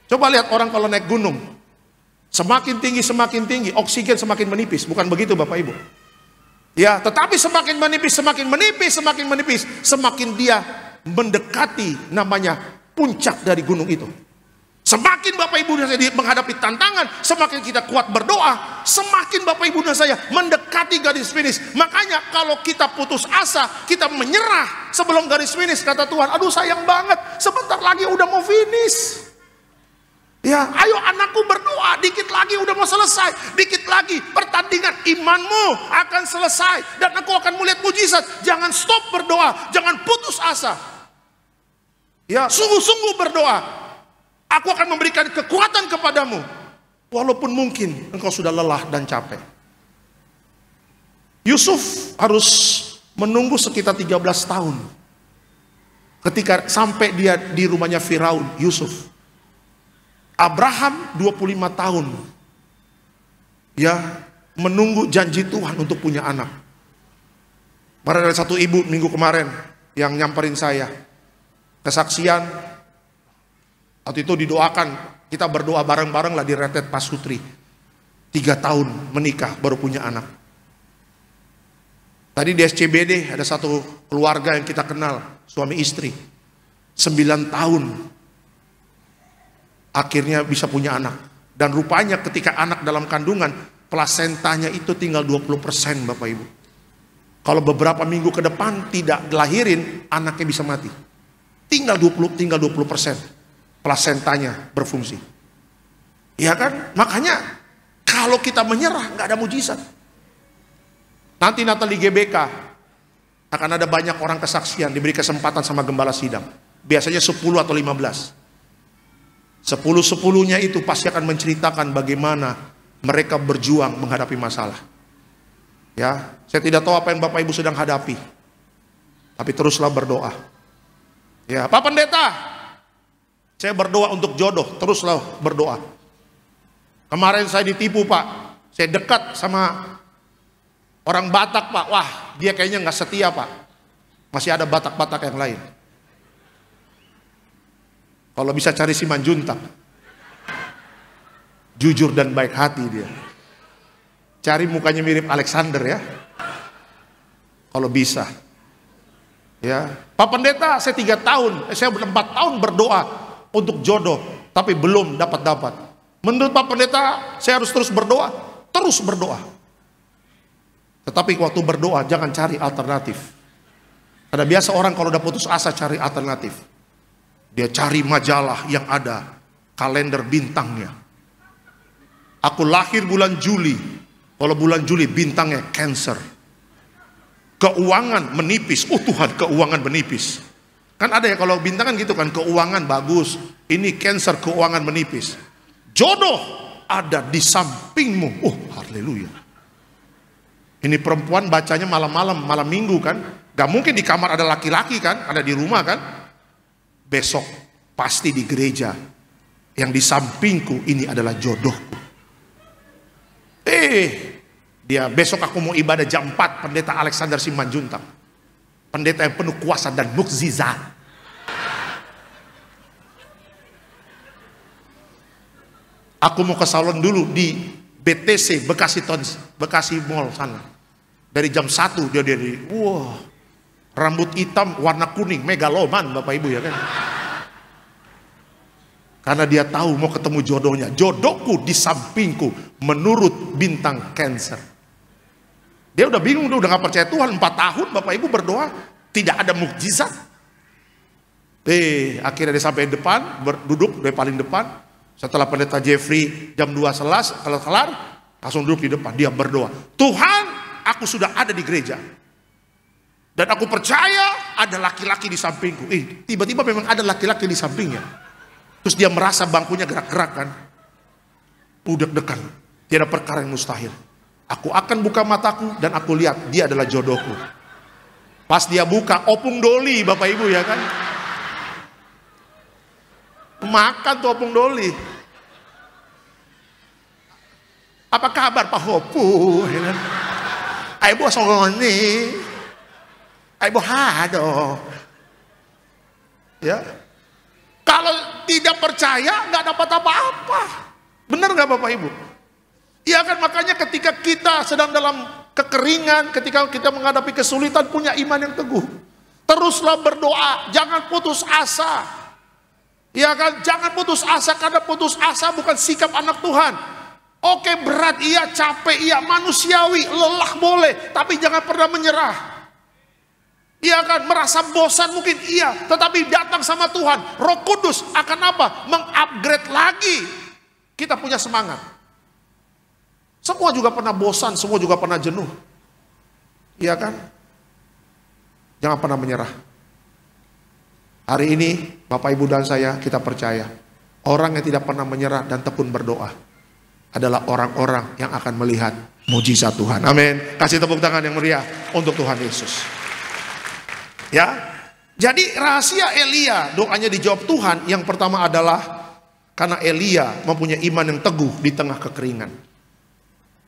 Coba lihat orang kalau naik gunung, semakin tinggi, oksigen semakin menipis. Bukan begitu Bapak Ibu? Ya, tetapi semakin menipis, semakin dia mendekati namanya puncak dari gunung itu. Semakin Bapak Ibu dan saya menghadapi tantangan, semakin kita kuat berdoa, semakin Bapak Ibu dan saya mendekati garis finish. Makanya kalau kita putus asa, kita menyerah sebelum garis finish, kata Tuhan, aduh sayang banget, sebentar lagi udah mau finish. Ya, ayo anakku berdoa, dikit lagi udah mau selesai, dikit lagi pertandingan imanmu akan selesai dan aku akan melihat mujizat. Jangan stop berdoa, jangan putus asa. Ya, sungguh-sungguh berdoa. Aku akan memberikan kekuatan kepadamu walaupun mungkin engkau sudah lelah dan capek. Yusuf harus menunggu sekitar 13 tahun ketika sampai dia di rumahnya Firaun, Yusuf. Abraham 25 tahun ya menunggu janji Tuhan untuk punya anak. Kemarin ada satu ibu minggu kemarin yang nyamperin saya, kesaksian. Waktu itu didoakan, kita berdoa bareng-bareng lah di retret Pasutri. 3 tahun menikah baru punya anak. Tadi di SCBD ada satu keluarga yang kita kenal, suami istri, 9 tahun akhirnya bisa punya anak. Dan rupanya ketika anak dalam kandungan, plasentanya itu tinggal 20% Bapak Ibu. Kalau beberapa minggu ke depan tidak dilahirin, anaknya bisa mati. Tinggal 20% plasentanya berfungsi. Ya kan? Makanya kalau kita menyerah nggak ada mujizat. Nanti Natal di GBK akan ada banyak orang kesaksian, diberi kesempatan sama gembala sidang. Biasanya 10 atau 15. 10-10-nya itu pasti akan menceritakan bagaimana mereka berjuang menghadapi masalah. Ya, saya tidak tahu apa yang Bapak Ibu sedang hadapi, tapi teruslah berdoa. Ya, Pak Pendeta, saya berdoa untuk jodoh, teruslah berdoa. Kemarin saya ditipu Pak, saya dekat sama orang Batak Pak, wah dia kayaknya nggak setia Pak, masih ada Batak-Batak yang lain. Kalau bisa cari Simanjuntak, jujur dan baik hati dia. Cari mukanya mirip Alexander ya, kalau bisa. Ya, Pak Pendeta, saya 3 tahun, saya 4 tahun berdoa untuk jodoh, tapi belum dapat. Menurut Pak Pendeta, saya harus terus berdoa, Tetapi waktu berdoa jangan cari alternatif. Ada biasa orang kalau udah putus asa cari alternatif. Dia cari majalah yang ada kalender bintangnya. Aku lahir bulan Juli. Kalau bulan Juli bintangnya Cancer. Keuangan menipis. Oh Tuhan, keuangan menipis. Kan ada ya kalau bintangan gitu kan, keuangan bagus. Ini Cancer, keuangan menipis. Jodoh ada di sampingmu. Oh haleluya. Ini perempuan bacanya malam-malam, malam minggu kan. Gak mungkin di kamar ada laki-laki kan, ada di rumah kan. Besok pasti di gereja, yang di sampingku ini adalah jodohku. Dia besok aku mau ibadah jam 4, Pendeta Alexander Simanjuntak. Pendeta yang penuh kuasa dan mukjizat. Aku mau ke salon dulu di BTC Bekasi Mall sana. Dari jam 1 dia wah, rambut hitam warna kuning, megaloman Bapak Ibu ya kan. Karena dia tahu mau ketemu jodohnya. Jodohku di sampingku menurut bintang Cancer. Dia udah bingung, udah gak percaya Tuhan. 4 tahun Bapak Ibu berdoa, tidak ada mukjizat. Akhirnya dia sampai depan, duduk di paling depan. Setelah pendeta Jeffrey jam 2 kalau kelar, langsung duduk di depan. Dia berdoa, Tuhan, aku sudah ada di gereja. Dan aku percaya ada laki-laki di sampingku. Tiba-tiba memang ada laki-laki di sampingnya. Terus dia merasa bangkunya gerak-gerak kan. Udah deg-degan. Tidak perkara yang mustahil. Aku akan buka mataku dan aku lihat dia adalah jodohku. Pas dia buka, opung doli Bapak Ibu ya kan. Makan tuh opung doli. Apa kabar Pak Hopu? Aibu songoni. Aibu hado. Ya. Kalau tidak percaya nggak dapat apa-apa. Benar nggak Bapak Ibu? Ya kan, makanya ketika kita sedang dalam kekeringan, ketika kita menghadapi kesulitan, punya iman yang teguh. Teruslah berdoa, jangan putus asa. Ya kan, jangan putus asa, karena putus asa bukan sikap anak Tuhan. Oke, berat iya, capek iya, manusiawi, lelah boleh, tapi jangan pernah menyerah. Iya kan, merasa bosan mungkin iya, tetapi datang sama Tuhan. Roh Kudus akan apa? Mengupgrade lagi. Kita punya semangat. Semua juga pernah bosan, semua juga pernah jenuh. Iya kan? Jangan pernah menyerah. Hari ini Bapak Ibu dan saya, kita percaya orang yang tidak pernah menyerah dan tekun berdoa adalah orang-orang yang akan melihat mujizat Tuhan. Amin. Kasih tepuk tangan yang meriah untuk Tuhan Yesus. Ya, jadi rahasia Elia doanya dijawab Tuhan. Yang pertama adalah karena Elia mempunyai iman yang teguh di tengah kekeringan.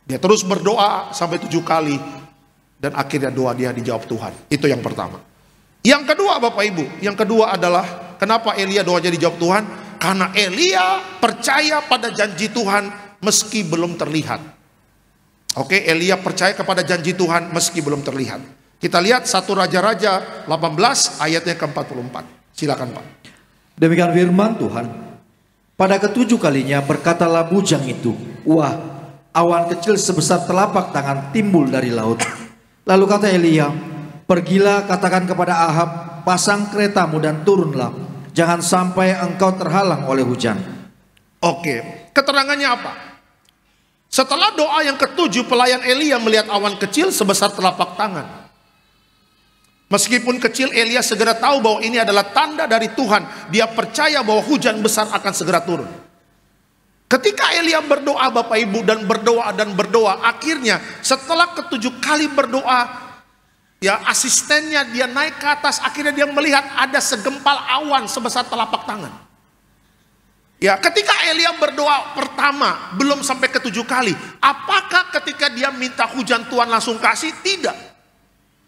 Dia terus berdoa sampai 7 kali dan akhirnya doa dia dijawab Tuhan. Itu yang pertama. Yang kedua Bapak Ibu, yang kedua adalah kenapa Elia doanya dijawab Tuhan? Karena Elia percaya pada janji Tuhan meski belum terlihat. Oke, Elia percaya kepada janji Tuhan meski belum terlihat. Kita lihat 1 Raja-Raja 18 ayatnya ke-44. Silakan Pak. Demikian firman Tuhan. Pada ke-7 kalinya berkatalah bujang itu, wah, awan kecil sebesar telapak tangan timbul dari laut. Lalu kata Elia, pergilah katakan kepada Ahab, pasang keretamu dan turunlah, jangan sampai engkau terhalang oleh hujan. Oke, keterangannya apa? Setelah doa yang ke-7, pelayan Elia melihat awan kecil sebesar telapak tangan. Meskipun kecil, Elia segera tahu bahwa ini adalah tanda dari Tuhan. Dia percaya bahwa hujan besar akan segera turun. Ketika Elia berdoa Bapak Ibu, dan berdoa, akhirnya setelah ke-7 kali berdoa, ya asistennya dia naik ke atas, akhirnya dia melihat ada segempal awan sebesar telapak tangan. Ya, ketika Elia berdoa pertama belum sampai ke-7 kali, apakah ketika dia minta hujan Tuhan langsung kasih? Tidak.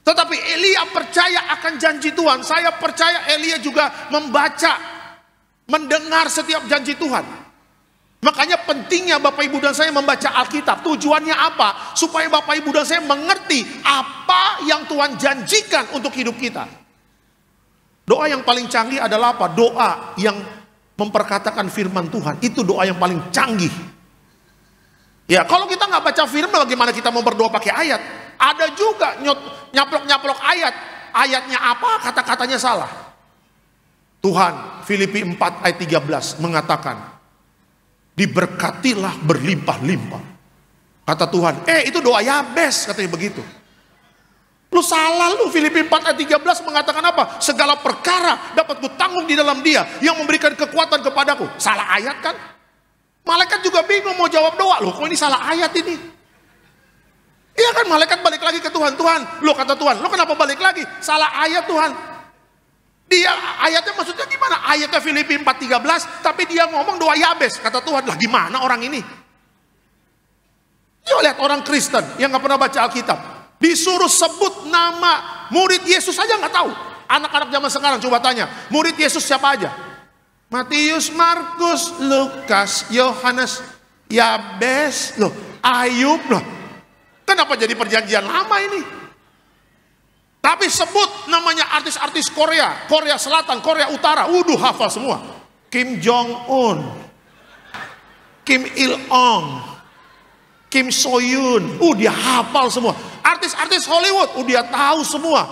Tetapi Elia percaya akan janji Tuhan. Saya percaya Elia juga membaca, mendengar setiap janji Tuhan. Makanya pentingnya Bapak Ibu dan saya membaca Alkitab. Tujuannya apa? Supaya Bapak Ibu dan saya mengerti apa yang Tuhan janjikan untuk hidup kita. Doa yang paling canggih adalah apa? Doa yang memperkatakan firman Tuhan. Itu doa yang paling canggih. Ya, kalau kita nggak baca firman, bagaimana kita mau berdoa pakai ayat? Ada juga nyaplok-nyaplok ayat. Ayatnya apa? Kata-katanya salah. Tuhan, Filipi 4 ayat 13 mengatakan, diberkatilah berlimpah-limpah. Kata Tuhan, itu doa Yabes, katanya begitu. Lu salah lu. Filipi 4 ayat 13 mengatakan apa? Segala perkara dapat kutanggung di dalam Dia yang memberikan kekuatan kepadaku. Salah ayat kan? Malaikat juga bingung mau jawab doa. Loh, kok ini salah ayat ini? Iya kan, malaikat balik lagi ke Tuhan. Tuhan, lo kata Tuhan, lo kenapa balik lagi? Salah ayat Tuhan. Dia ayatnya maksudnya gimana? Ayatnya Filipi 4:13, tapi dia ngomong doa Yabes. Kata Tuhan, lah gimana orang ini? Yuk lihat orang Kristen yang nggak pernah baca Alkitab, disuruh sebut nama murid Yesus aja nggak tahu. Anak-anak zaman sekarang coba tanya, murid Yesus siapa aja? Matius, Markus, Lukas, Yohanes, Yabes, loh, Ayub, loh. Kenapa jadi perjanjian lama ini? Tapi sebut namanya artis-artis Korea, Korea Selatan, Korea Utara, hafal semua. Kim Jong Un, Kim Il Ong, Kim Soyun, dia hafal semua. Artis-artis Hollywood, dia tahu semua.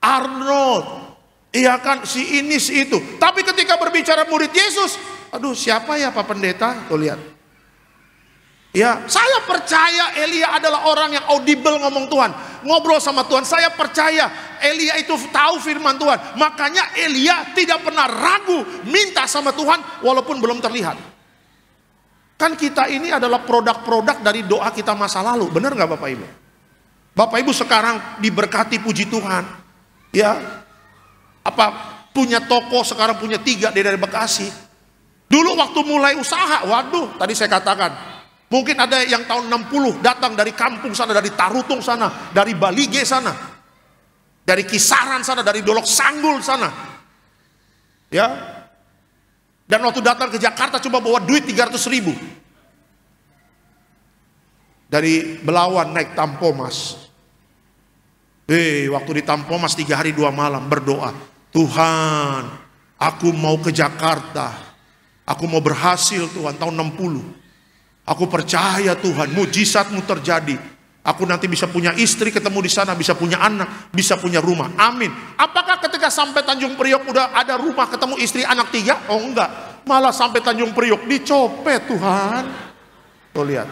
Arnold, iya kan, si ini si itu. Tapi ketika berbicara murid Yesus, aduh siapa ya Pak Pendeta? Tuh lihat. Ya, saya percaya Elia adalah orang yang audible ngomong Tuhan, ngobrol sama Tuhan. Saya percaya Elia itu tahu firman Tuhan. Makanya Elia tidak pernah ragu minta sama Tuhan walaupun belum terlihat. Kan kita ini adalah produk-produk dari doa kita masa lalu. Benar nggak Bapak Ibu? Bapak Ibu sekarang diberkati, puji Tuhan. Ya, punya toko sekarang punya 3 dari Bekasi. Dulu waktu mulai usaha, waduh, tadi saya katakan, mungkin ada yang tahun 60 datang dari kampung sana, dari Tarutung sana, dari Balige sana, dari Kisaran sana, dari Dolok Sanggul sana. Ya. Dan waktu datang ke Jakarta cuma bawa duit 300.000. Dari Belawan naik Tampomas. Waktu di Tampomas 3 hari 2 malam berdoa, Tuhan, aku mau ke Jakarta. Aku mau berhasil Tuhan, tahun 60. Aku percaya Tuhan, mujizat-Mu terjadi. Aku nanti bisa punya istri, ketemu di sana, bisa punya anak, bisa punya rumah. Amin. Apakah ketika sampai Tanjung Priok udah ada rumah, ketemu istri, anak 3? Oh enggak. Malah sampai Tanjung Priok dicopet Tuhan. Tuh lihat.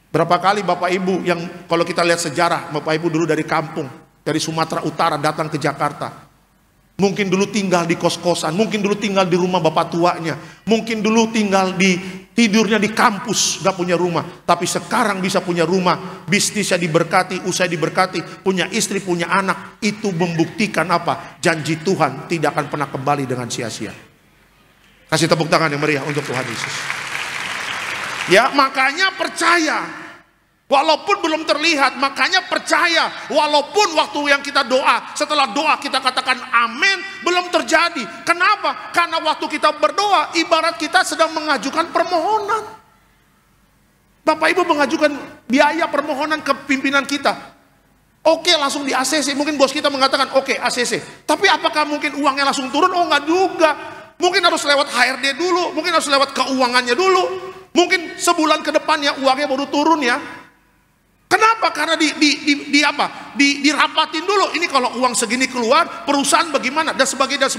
Berapa kali Bapak Ibu yang kalau kita lihat sejarah, Bapak Ibu dulu dari kampung, dari Sumatera Utara datang ke Jakarta. Mungkin dulu tinggal di kos-kosan, mungkin dulu tinggal di rumah bapak tuanya, mungkin dulu tidurnya di kampus, gak punya rumah. Tapi sekarang bisa punya rumah, bisnisnya diberkati, usaha diberkati, punya istri, punya anak. Itu membuktikan apa? Janji Tuhan tidak akan pernah kembali dengan sia-sia. Kasih tepuk tangan yang meriah untuk Tuhan Yesus. Ya, makanya percaya. Walaupun belum terlihat, makanya percaya. Walaupun waktu yang kita doa, setelah doa kita katakan amin, belum terjadi. Kenapa? Karena waktu kita berdoa, ibarat kita sedang mengajukan permohonan. Bapak Ibu mengajukan biaya permohonan ke pimpinan kita. Oke, langsung di ACC. Mungkin bos kita mengatakan oke, ACC. Tapi apakah mungkin uangnya langsung turun? Oh enggak juga. Mungkin harus lewat HRD dulu, mungkin harus lewat keuangannya dulu. Mungkin sebulan ke depannya uangnya baru turun ya. Kenapa? Karena dirapatin dulu. Ini kalau uang segini keluar, perusahaan bagaimana dan sebagainya.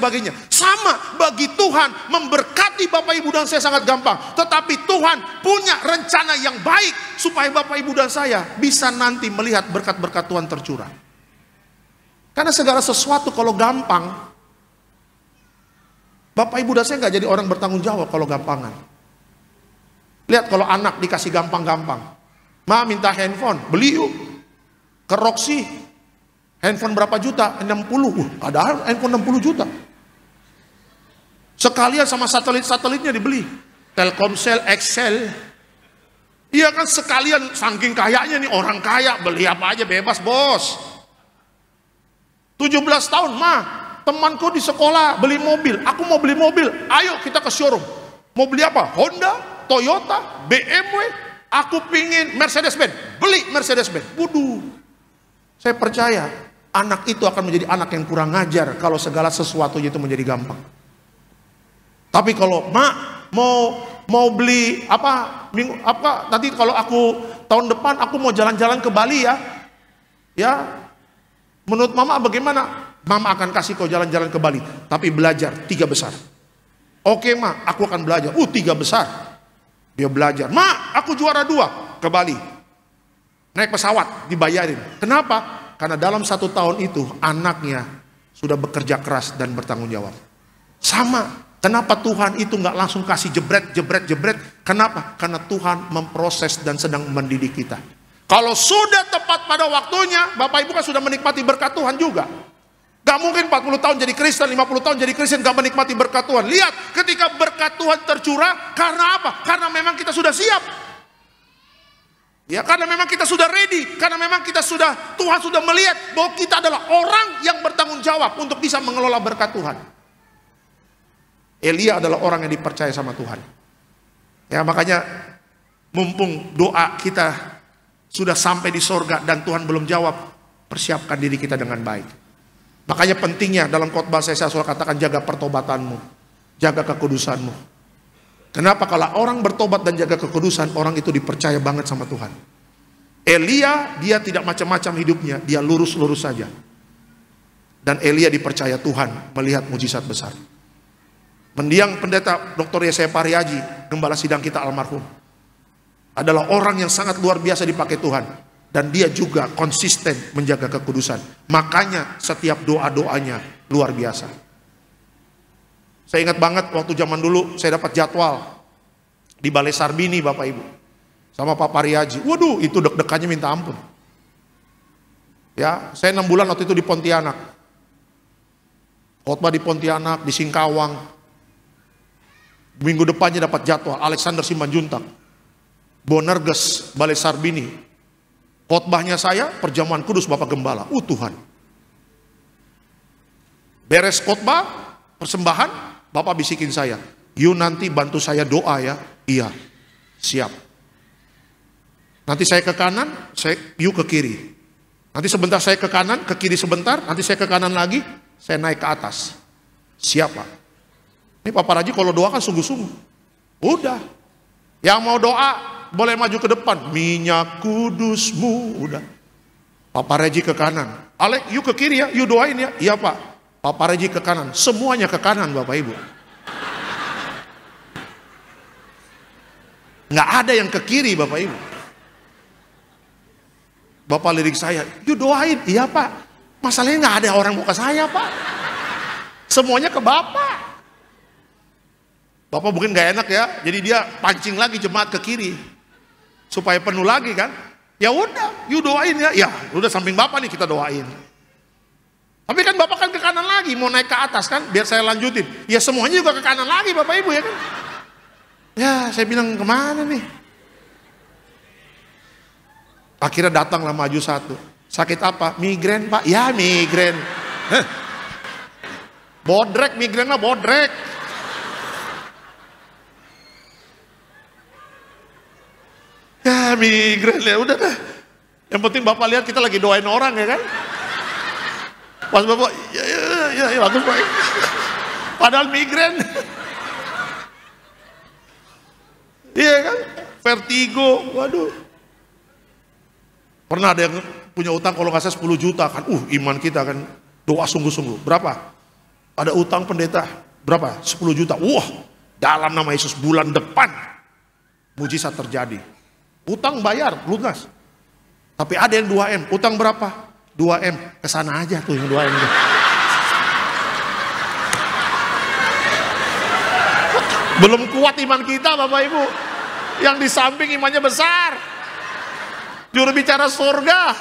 Sama bagi Tuhan memberkati Bapak Ibu dan saya sangat gampang. Tetapi Tuhan punya rencana yang baik supaya Bapak Ibu dan saya bisa nanti melihat berkat-berkat Tuhan tercurah. Karena segala sesuatu kalau gampang, Bapak Ibu dan saya nggak jadi orang bertanggung jawab kalau gampangan. Lihat kalau anak dikasih gampang-gampang. Ma minta handphone, beli yuk. Ke Roxy, handphone berapa juta? 60. Padahal handphone 60 juta. Sekalian sama satelitnya dibeli. Telkomsel, Excel. Iya kan sekalian, saking kayanya nih orang kaya, beli apa aja bebas bos. 17 tahun, ma, temanku di sekolah beli mobil. Aku mau beli mobil, ayo kita ke showroom. Mau beli apa? Honda, Toyota, BMW. Aku pingin Mercedes-Benz, beli Mercedes-Benz. Waduh, saya percaya anak itu akan menjadi anak yang kurang ngajar kalau segala sesuatu itu menjadi gampang. Tapi kalau mak mau beli apa nanti kalau aku tahun depan aku mau jalan-jalan ke Bali ya, menurut mama bagaimana? Mama akan kasih kau jalan-jalan ke Bali, tapi belajar 3 besar. Oke ma, aku akan belajar. 3 besar. Dia belajar, ma aku juara 2 ke Bali. Naik pesawat, dibayarin. Kenapa? Karena dalam 1 tahun itu anaknya sudah bekerja keras dan bertanggung jawab. Sama, kenapa Tuhan itu nggak langsung kasih jebret. Kenapa? Karena Tuhan memproses dan sedang mendidik kita. Kalau sudah tepat pada waktunya, Bapak Ibu kan sudah menikmati berkat Tuhan juga. Gak mungkin 40 tahun jadi Kristen, 50 tahun jadi Kristen gak menikmati berkat Tuhan. Lihat ketika berkat Tuhan tercurah, karena apa? Karena memang kita sudah siap. Ya, karena memang kita sudah ready, karena memang Tuhan sudah melihat bahwa kita adalah orang yang bertanggung jawab untuk bisa mengelola berkat Tuhan. Elia adalah orang yang dipercaya sama Tuhan. Ya, makanya mumpung doa kita sudah sampai di sorga dan Tuhan belum jawab, persiapkan diri kita dengan baik. Makanya pentingnya dalam khotbah saya selalu katakan jaga pertobatanmu, jaga kekudusanmu. Kenapa? Kalau orang bertobat dan jaga kekudusan, orang itu dipercaya banget sama Tuhan. Elia, dia tidak macam-macam hidupnya, dia lurus-lurus saja. Dan Elia dipercaya Tuhan melihat mujizat besar. Mendiang pendeta Dr. Yesaya Pariaji, gembala sidang kita almarhum, adalah orang yang sangat luar biasa dipakai Tuhan. Dan dia juga konsisten menjaga kekudusan. Makanya setiap doa-doanya luar biasa. Saya ingat banget waktu zaman dulu saya dapat jadwal di Balai Sarbini Bapak Ibu. Sama Pak Pariaji. Waduh, itu deg-degannya minta ampun. Ya, saya 6 bulan waktu itu di Pontianak. Khotbah di Pontianak, di Singkawang. Minggu depannya dapat jadwal Alexander Simanjuntak, Bonerges, Balai Sarbini. Khotbahnya saya perjamuan kudus Bapak Gembala. Tuhan. Beres khotbah, persembahan, Bapak bisikin saya, "You nanti bantu saya doa ya." "Iya." "Siap." Nanti saya ke kanan, you ke kiri. Nanti sebentar saya ke kanan, ke kiri sebentar, nanti saya ke kanan lagi, saya naik ke atas. "Siap Pak." Ini Pak Paraji kalau doa kan sungguh-sungguh. Udah. Yang mau doa boleh maju ke depan. "Minyak kudusmu." Udah. Pak Paraji ke kanan. "Alek, you ke kiri ya, you doain ya." "Iya Pak." Pak Paraji ke kanan. Semuanya ke kanan Bapak Ibu. Nggak ada yang ke kiri Bapak Ibu. Bapak lirik saya, "You doain." "Iya Pak." Masalahnya nggak ada orang mau ke saya Pak. Semuanya ke Bapak. Bapak mungkin nggak enak ya, jadi dia pancing lagi jemaat ke kiri supaya penuh lagi kan. Ya udah, you doain ya. Ya udah, samping Bapak nih kita doain. Tapi kan Bapak kan ke kanan lagi, mau naik ke atas kan, biar saya lanjutin. Ya semuanya juga ke kanan lagi Bapak Ibu ya kan. Ya saya bilang kemana nih. Akhirnya datanglah maju satu. "Sakit apa?" "Migrain Pak." "Ya migrain." Bodrek, migrain lah bodrek. "Ya migrain ya udah dah. Yang penting Bapak lihat kita lagi doain orang ya kan." Pas Bapak, ya bagus Pak. Padahal migrain. Iya kan, vertigo, waduh. Pernah ada yang punya utang kalau nggak salah 10 juta kan, iman kita kan, doa sungguh-sungguh. Berapa? Ada utang pendeta, berapa? 10 juta. Wah, dalam nama Yesus bulan depan mujizat terjadi. Utang bayar, lunas. Tapi ada yang 2M, utang berapa? 2M, kesana aja tuh yang 2M. Belum kuat iman kita Bapak Ibu. Yang di samping imannya besar. Juru bicara surga.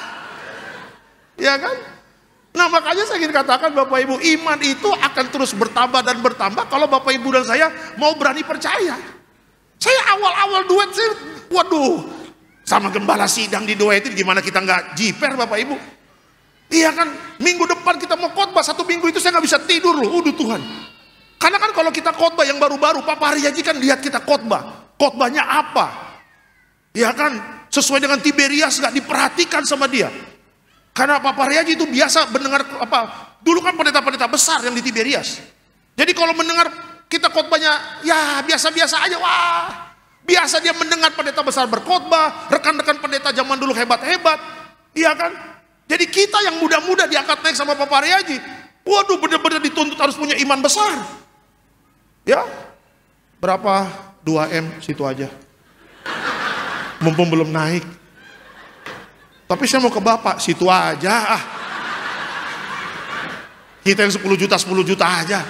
Ya kan? Nah makanya saya ingin katakan Bapak Ibu, iman itu akan terus bertambah dan bertambah kalau Bapak Ibu dan saya mau berani percaya. Saya awal-awal duet sih, waduh, sama gembala sidang di duetin, gimana kita nggak jiper Bapak Ibu. Iya kan, minggu depan kita mau khotbah, 1 minggu itu saya nggak bisa tidur loh. Tuhan. Karena kan kalau kita khotbah yang baru-baru, Pak Pariaji kan lihat kita khotbah. Khotbahnya apa? Ya kan, sesuai dengan Tiberias nggak diperhatikan sama dia. Karena Pak Pariaji itu biasa mendengar apa? Dulu kan pendeta-pendeta besar yang di Tiberias. Jadi kalau mendengar kita khotbahnya ya biasa-biasa aja, wah. Biasa dia mendengar pendeta besar berkhotbah, rekan-rekan pendeta zaman dulu hebat-hebat. Iya kan? Jadi kita yang muda-muda diangkat naik sama Pak Pariaji, waduh benar-benar dituntut harus punya iman besar. Ya, berapa 2M situ aja. Mumpung belum naik. Tapi saya mau ke Bapak, situ aja. Kita yang 10 juta aja.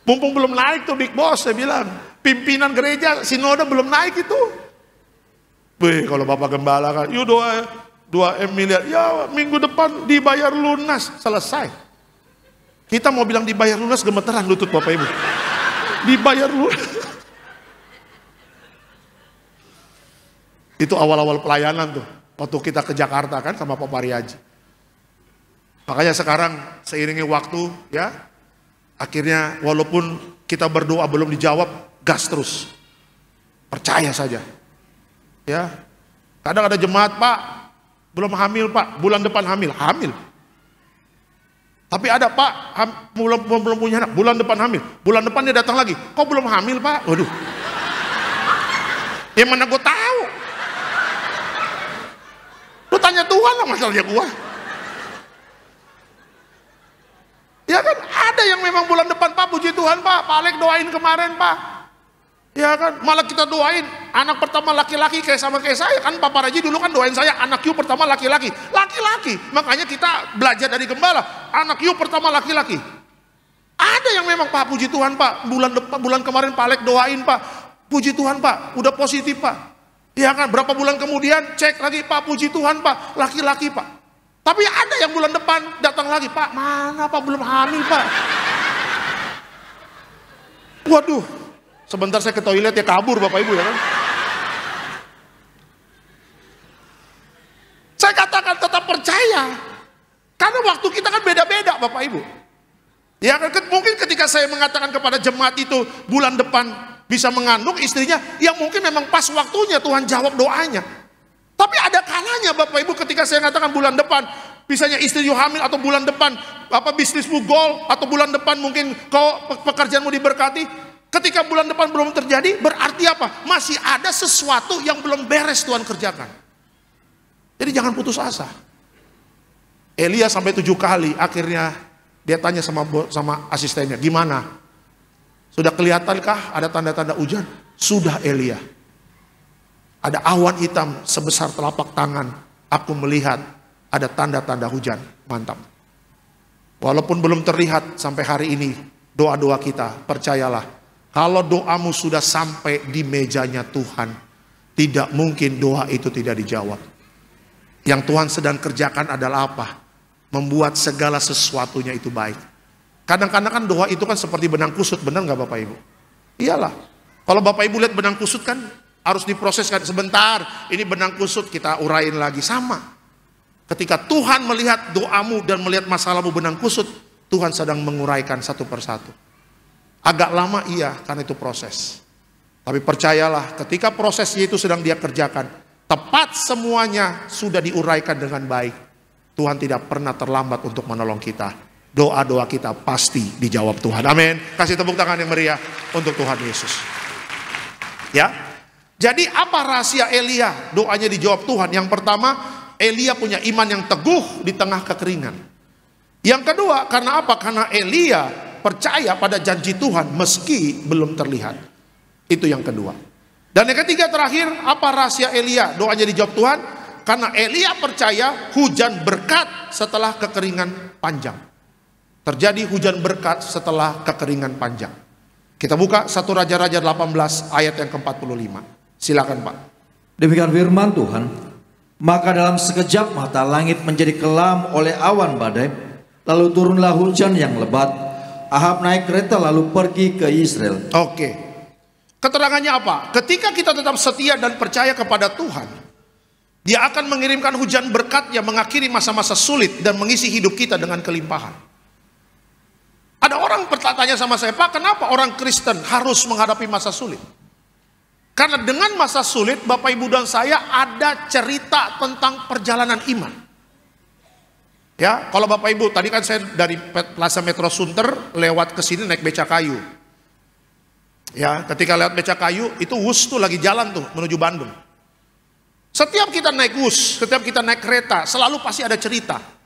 Mumpung belum naik tuh Big Boss, saya bilang. Pimpinan gereja, sinode belum naik itu. Wih, kalau Bapak Gembala kan, yuk doa 2M miliar, ya minggu depan dibayar lunas, selesai. Kita mau bilang dibayar lunas, gemeteran lutut Bapak Ibu. Dibayar lunas. Itu awal-awal pelayanan tuh, waktu kita ke Jakarta kan sama Pak Pariaji. Makanya sekarang seiringi waktu ya, akhirnya walaupun kita berdoa belum dijawab, gas terus. Percaya saja. Ya, kadang ada jemaat, "Pak, belum hamil Pak, bulan depan hamil. Hamil. Tapi ada Pak, belum punya anak, bulan depan hamil. Bulan depan dia datang lagi, kok belum hamil Pak? Waduh. Yang mana gue tahu? Lu tanya Tuhan lah masalahnya gue. Ya kan, ada yang memang bulan depan Pak, puji Tuhan Pak, Pak Alek doain kemarin Pak. Ya kan, malah kita doain anak pertama laki-laki kayak saya kan. Papa Raji dulu kan doain saya anak you pertama laki-laki. Makanya kita belajar dari gembala, anak you pertama laki-laki. Ada yang memang Pak, puji Tuhan Pak, bulan kemarin Pak Alek doain Pak, puji Tuhan Pak, udah positif Pak. Ya kan, berapa bulan kemudian cek lagi Pak, puji Tuhan Pak, laki-laki Pak. Tapi ada yang bulan depan datang lagi, Pak, mana Pak, belum hamil Pak. Waduh, sebentar saya ke toilet ya, kabur Bapak Ibu ya kan. Saya katakan tetap percaya, karena waktu kita kan beda-beda Bapak Ibu. Ya kan, mungkin ketika saya mengatakan kepada jemaat itu bulan depan bisa mengandung istrinya, yang mungkin memang pas waktunya Tuhan jawab doanya. Tapi ada kalanya Bapak Ibu ketika saya katakan bulan depan, misalnya istri you hamil, atau bulan depan apa bisnismu goal, atau bulan depan mungkin kau pekerjaanmu diberkati. Ketika bulan depan belum terjadi, berarti apa? Masih ada sesuatu yang belum beres Tuhan kerjakan. Jadi jangan putus asa. Elia sampai 7 kali, akhirnya dia tanya sama asistennya, gimana? Sudah kelihatankah ada tanda-tanda hujan? Sudah Elia. Ada awan hitam sebesar telapak tangan. Aku melihat ada tanda-tanda hujan. Mantap. Walaupun belum terlihat sampai hari ini, doa-doa kita, percayalah, kalau doamu sudah sampai di mejanya Tuhan, tidak mungkin doa itu tidak dijawab. Yang Tuhan sedang kerjakan adalah apa? Membuat segala sesuatunya itu baik. Kadang-kadang kan doa itu kan seperti benang kusut, benar nggak Bapak Ibu? Iyalah. Kalau Bapak Ibu lihat benang kusut kan harus diproseskan sebentar. Ini benang kusut kita urain lagi, sama. Ketika Tuhan melihat doamu dan melihat masalahmu benang kusut, Tuhan sedang menguraikan satu persatu. Agak lama iya, karena itu proses. Tapi percayalah, ketika prosesnya itu sedang dia kerjakan, tepat semuanya sudah diuraikan dengan baik. Tuhan tidak pernah terlambat untuk menolong kita. Doa-doa kita pasti dijawab Tuhan. Amin. Kasih tepuk tangan yang meriah untuk Tuhan Yesus. Ya. Jadi apa rahasia Elia doanya dijawab Tuhan? Yang pertama, Elia punya iman yang teguh di tengah kekeringan. Yang kedua, karena apa? Karena Elia percaya pada janji Tuhan meski belum terlihat. Itu yang kedua. Dan yang ketiga terakhir, apa rahasia Elia doanya dijawab Tuhan? Karena Elia percaya hujan berkat setelah kekeringan panjang. Terjadi hujan berkat setelah kekeringan panjang. Kita buka 1 Raja-Raja 18 ayat yang ke-45. Silakan Pak. Demikian firman Tuhan. Maka dalam sekejap mata langit menjadi kelam oleh awan badai. Lalu turunlah hujan yang lebat. Ahab naik kereta lalu pergi ke Israel. Oke. Keterangannya apa? Ketika kita tetap setia dan percaya kepada Tuhan, Dia akan mengirimkan hujan berkat yang mengakhiri masa-masa sulit dan mengisi hidup kita dengan kelimpahan. Ada orang bertanya sama saya, Pak, kenapa orang Kristen harus menghadapi masa sulit? Karena dengan masa sulit, Bapak Ibu dan saya ada cerita tentang perjalanan iman. Ya, kalau Bapak Ibu, tadi kan saya dari Plaza Metro Sunter lewat ke sini naik beca kayu. Ya, ketika lewat beca kayu, itu WUS tuh lagi jalan tuh menuju Bandung. Setiap kita naik WUS, setiap kita naik kereta, selalu pasti ada cerita.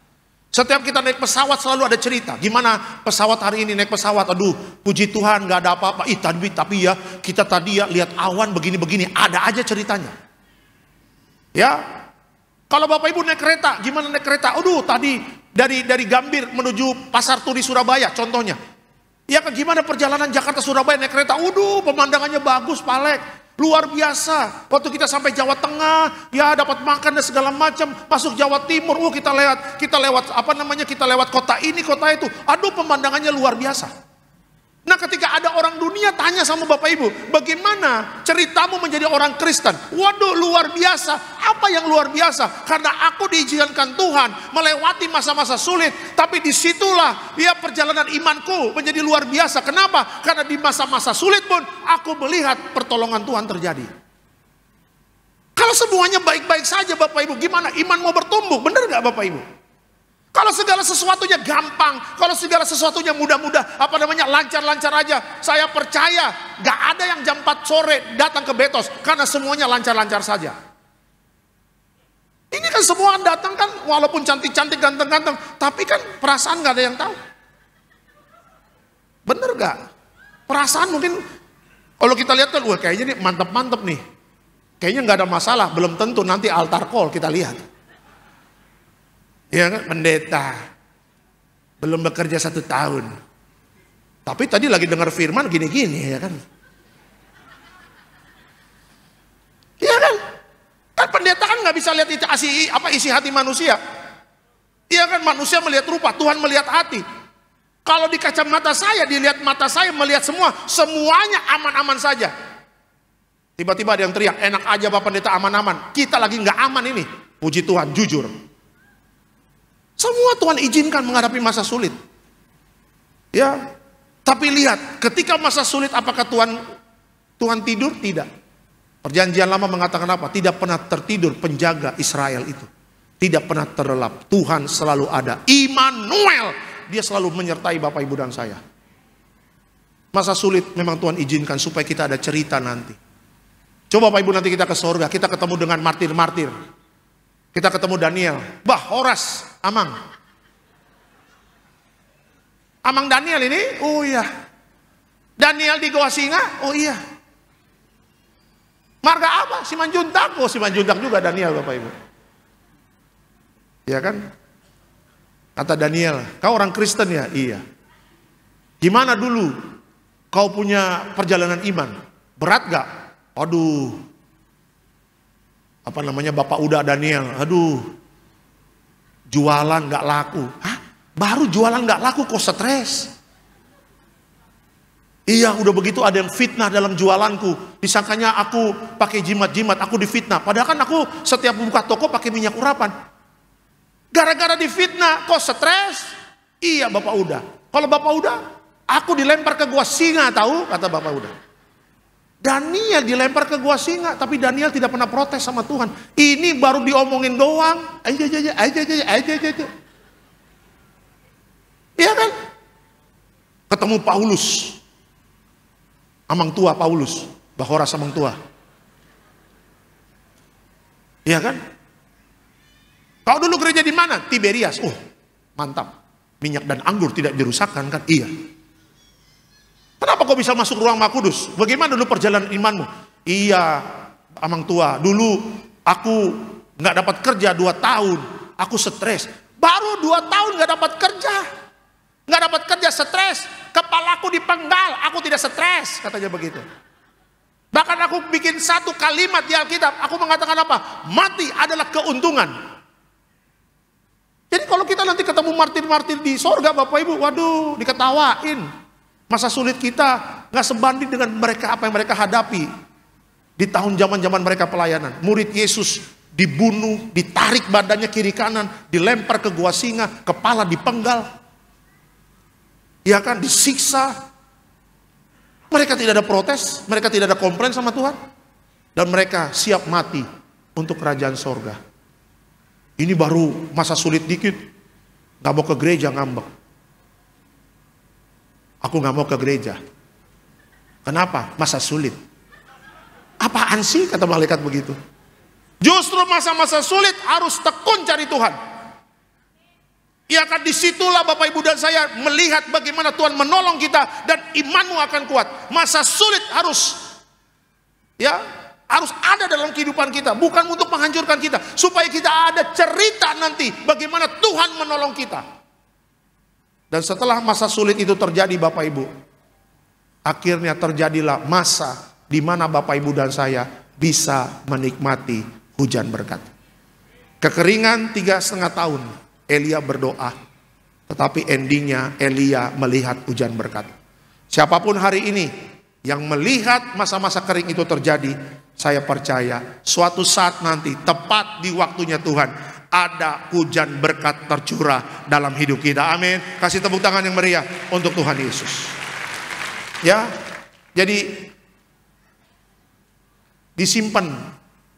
Setiap kita naik pesawat selalu ada cerita. Gimana pesawat hari ini naik pesawat? Aduh, puji Tuhan gak ada apa-apa. Tapi ya kita tadi ya lihat awan begini-begini. Ada aja ceritanya. Ya, kalau Bapak Ibu naik kereta, gimana naik kereta? Aduh, tadi dari Gambir menuju Pasar Turi Surabaya, contohnya. Ya, gimana perjalanan Jakarta Surabaya naik kereta? Aduh, pemandangannya bagus, Pak Alek. Luar biasa. Waktu kita sampai Jawa Tengah, ya dapat makan dan segala macam. Masuk Jawa Timur, kita lewat kota ini, kota itu. Aduh, pemandangannya luar biasa. Nah, ketika ada orang dunia tanya sama Bapak Ibu, bagaimana ceritamu menjadi orang Kristen? Waduh, luar biasa. Apa yang luar biasa? Karena aku diizinkan Tuhan melewati masa-masa sulit, tapi disitulah ya perjalanan imanku menjadi luar biasa. Kenapa? Karena di masa-masa sulit pun aku melihat pertolongan Tuhan terjadi. Kalau Kalau semuanya baik-baik saja Bapak Ibu, gimana iman mau bertumbuh? Benar nggak Bapak Ibu? Kalau segala sesuatunya gampang, kalau segala sesuatunya mudah-mudah, lancar-lancar aja, saya percaya nggak ada yang jam 4 sore datang ke Betos, karena semuanya lancar-lancar saja. Ini kan semua datang kan, walaupun cantik-cantik, ganteng-ganteng, tapi kan perasaan nggak ada yang tahu. Bener nggak? Perasaan mungkin, kalau kita lihat kan, wah kayaknya nih mantep-mantep nih, kayaknya nggak ada masalah, belum tentu nanti altar call kita lihat. Ya kan, pendeta belum bekerja 1 tahun, tapi tadi lagi dengar firman gini-gini, ya kan? Iya kan? Kan pendeta kan nggak bisa lihat isi hati manusia. Iya kan, manusia melihat rupa, Tuhan melihat hati. Kalau di kacamata saya, dilihat mata saya melihat semuanya aman-aman saja. Tiba-tiba ada yang teriak, enak aja Bapak Pendeta aman-aman. Kita lagi nggak aman ini. Puji Tuhan, jujur. Semua Tuhan izinkan menghadapi masa sulit. Ya, tapi lihat, ketika masa sulit apakah Tuhan tidur? Tidak. Perjanjian Lama mengatakan apa? Tidak pernah tertidur penjaga Israel itu. Tidak pernah terlelap. Tuhan selalu ada. Immanuel, dia selalu menyertai Bapak Ibu dan saya. Masa sulit memang Tuhan izinkan supaya kita ada cerita nanti. Coba Bapak Ibu nanti kita ke surga, kita ketemu dengan martir-martir. Kita ketemu Daniel, Horas, Amang Daniel ini, oh iya. Daniel di Goa Singa, oh iya. Marga apa? Simanjuntak, oh Simanjuntak juga Daniel Bapak Ibu. Iya kan? Kata Daniel, kau orang Kristen ya? Iya. Gimana dulu kau punya perjalanan iman? Berat gak? Aduh. Bapak Uda Daniel, aduh, jualan gak laku. Hah? Baru jualan gak laku kok stres? Iya, udah begitu ada yang fitnah dalam jualanku. Disangkanya aku pakai jimat-jimat, aku difitnah. Padahal kan aku setiap buka toko pakai minyak urapan. Gara-gara difitnah kok stres? Iya Bapak Uda. Kalau Bapak Uda, aku dilempar ke gua singa tahu, kata Bapak Uda. Daniel dilempar ke gua singa, tapi Daniel tidak pernah protes sama Tuhan. Ini baru diomongin doang. Aja. Iya kan? Ketemu Paulus, Amang Tua Paulus, Horas Amang Tua. Iya kan? Kau dulu gereja di mana? Tiberias. Oh, mantap. Minyak dan anggur tidak dirusakkan kan? Iya. Kenapa kau bisa masuk ruang Maha Kudus? Bagaimana dulu perjalanan imanmu? Iya, Amang Tua. Dulu aku nggak dapat kerja 2 tahun. Aku stres. Baru 2 tahun nggak dapat kerja. Nggak dapat kerja, stres. Kepalaku dipenggal. Aku tidak stres, katanya begitu. Bahkan aku bikin 1 kalimat di Alkitab. Aku mengatakan apa? Mati adalah keuntungan. Jadi kalau kita nanti ketemu martir-martir di sorga, Bapak Ibu, waduh, diketawain. Masa sulit kita nggak sebanding dengan mereka, apa yang mereka hadapi di tahun zaman mereka pelayanan. Murid Yesus dibunuh, ditarik badannya kiri kanan, dilempar ke gua singa, kepala dipenggal, ya kan, disiksa. Mereka tidak ada protes, mereka tidak ada komplain sama Tuhan, dan mereka siap mati untuk kerajaan sorga. Ini baru masa sulit dikit, nggak mau ke gereja, ngambek. Aku nggak mau ke gereja. Kenapa? Masa sulit. Apaan sih, kata malaikat begitu? Justru masa-masa sulit harus tekun cari Tuhan. Ya kan, disitulah Bapak Ibu dan saya melihat bagaimana Tuhan menolong kita dan imanmu akan kuat. Masa sulit harus ada dalam kehidupan kita, bukan untuk menghancurkan kita, supaya kita ada cerita nanti bagaimana Tuhan menolong kita. Dan setelah masa sulit itu terjadi Bapak Ibu, akhirnya terjadilah masa di mana Bapak Ibu dan saya bisa menikmati hujan berkat. Kekeringan 3,5 tahun Elia berdoa, tetapi endingnya Elia melihat hujan berkat. Siapapun hari ini yang melihat masa-masa kering itu terjadi, saya percaya suatu saat nanti tepat di waktunya Tuhan ada hujan berkat tercurah dalam hidup kita. Amin. Kasih tepuk tangan yang meriah untuk Tuhan Yesus. Ya, jadi disimpan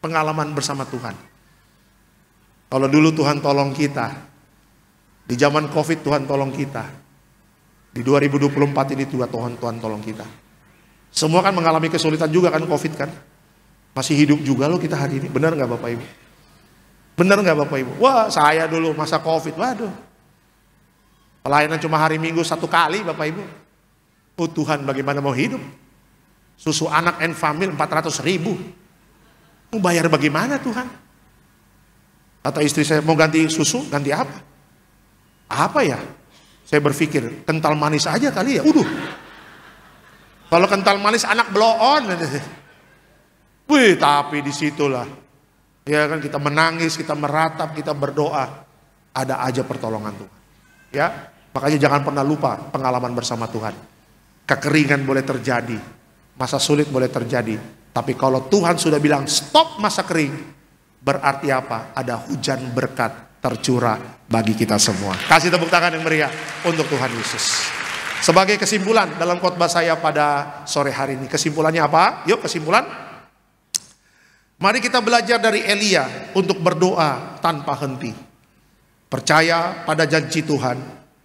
pengalaman bersama Tuhan. Kalau dulu Tuhan tolong kita, di zaman COVID Tuhan tolong kita, di 2024 ini juga Tuhan tolong kita. Semua kan mengalami kesulitan juga kan COVID kan. Masih hidup juga loh kita hari ini. Benar nggak Bapak Ibu? Benar nggak Bapak Ibu? Wah, saya dulu masa COVID, waduh. Pelayanan cuma hari Minggu 1 kali Bapak Ibu. Oh Tuhan, bagaimana mau hidup? Susu anak and family 400.000. Mau bayar bagaimana Tuhan? Kata istri saya, mau ganti susu, ganti apa? Apa ya? Saya berpikir, kental manis aja kali ya. Kalau kental manis anak blow on. Wih, tapi disitulah. Ya kan, kita menangis, kita meratap, kita berdoa. Ada aja pertolongan Tuhan. Ya, makanya jangan pernah lupa pengalaman bersama Tuhan. Kekeringan boleh terjadi, masa sulit boleh terjadi. Tapi kalau Tuhan sudah bilang stop masa kering, berarti apa? Ada hujan berkat tercurah bagi kita semua. Kasih tepuk tangan yang meriah untuk Tuhan Yesus. Sebagai kesimpulan dalam khotbah saya pada sore hari ini, kesimpulannya apa? Yuk kesimpulan. Mari kita belajar dari Elia untuk berdoa tanpa henti. Percaya pada janji Tuhan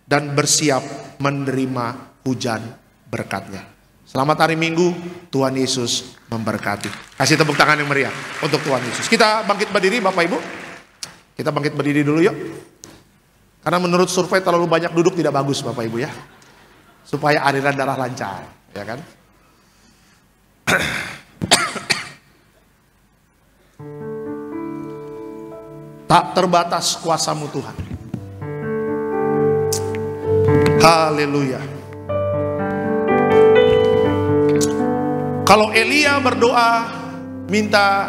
dan bersiap menerima hujan berkatnya. Selamat hari Minggu, Tuhan Yesus memberkati. Kasih tepuk tangan yang meriah untuk Tuhan Yesus. Kita bangkit berdiri Bapak Ibu. Kita bangkit berdiri dulu yuk. Karena menurut survei terlalu banyak duduk tidak bagus Bapak Ibu ya. Supaya aliran darah lancar, ya kan? Tak terbatas kuasa-Mu Tuhan. Haleluya. Kalau Elia berdoa minta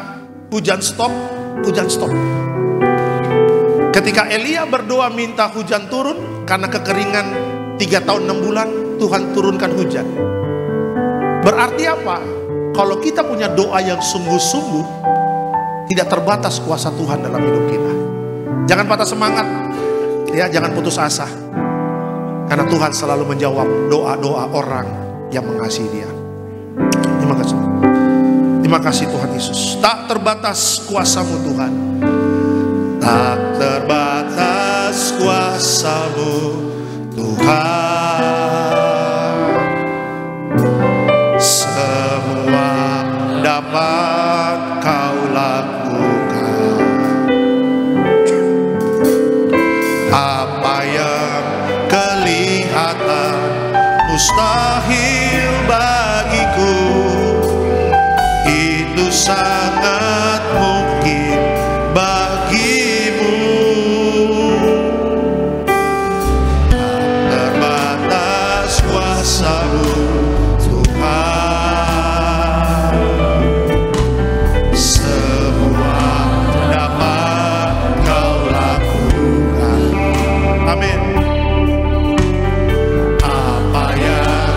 hujan stop, hujan stop. Ketika Elia berdoa minta hujan turun karena kekeringan 3 tahun 6 bulan, Tuhan turunkan hujan. Berarti apa? Kalau kita punya doa yang sungguh-sungguh, tidak terbatas kuasa Tuhan dalam hidup kita. Jangan patah semangat, ya, jangan putus asa. Karena Tuhan selalu menjawab doa-doa orang yang mengasihi Dia. Terima kasih. Terima kasih Tuhan Yesus. Tak terbatas kuasa-Mu Tuhan. Tak terbatas kuasa-Mu Tuhan. Semua dapat Kau lakukan. Apa yang kelihatan mustahil bagiku, itu sangat mungkin bagimu. Terbatas kuasa-Mu Tuhan. Semua dapat Kau lakukan. Amin. Apa yang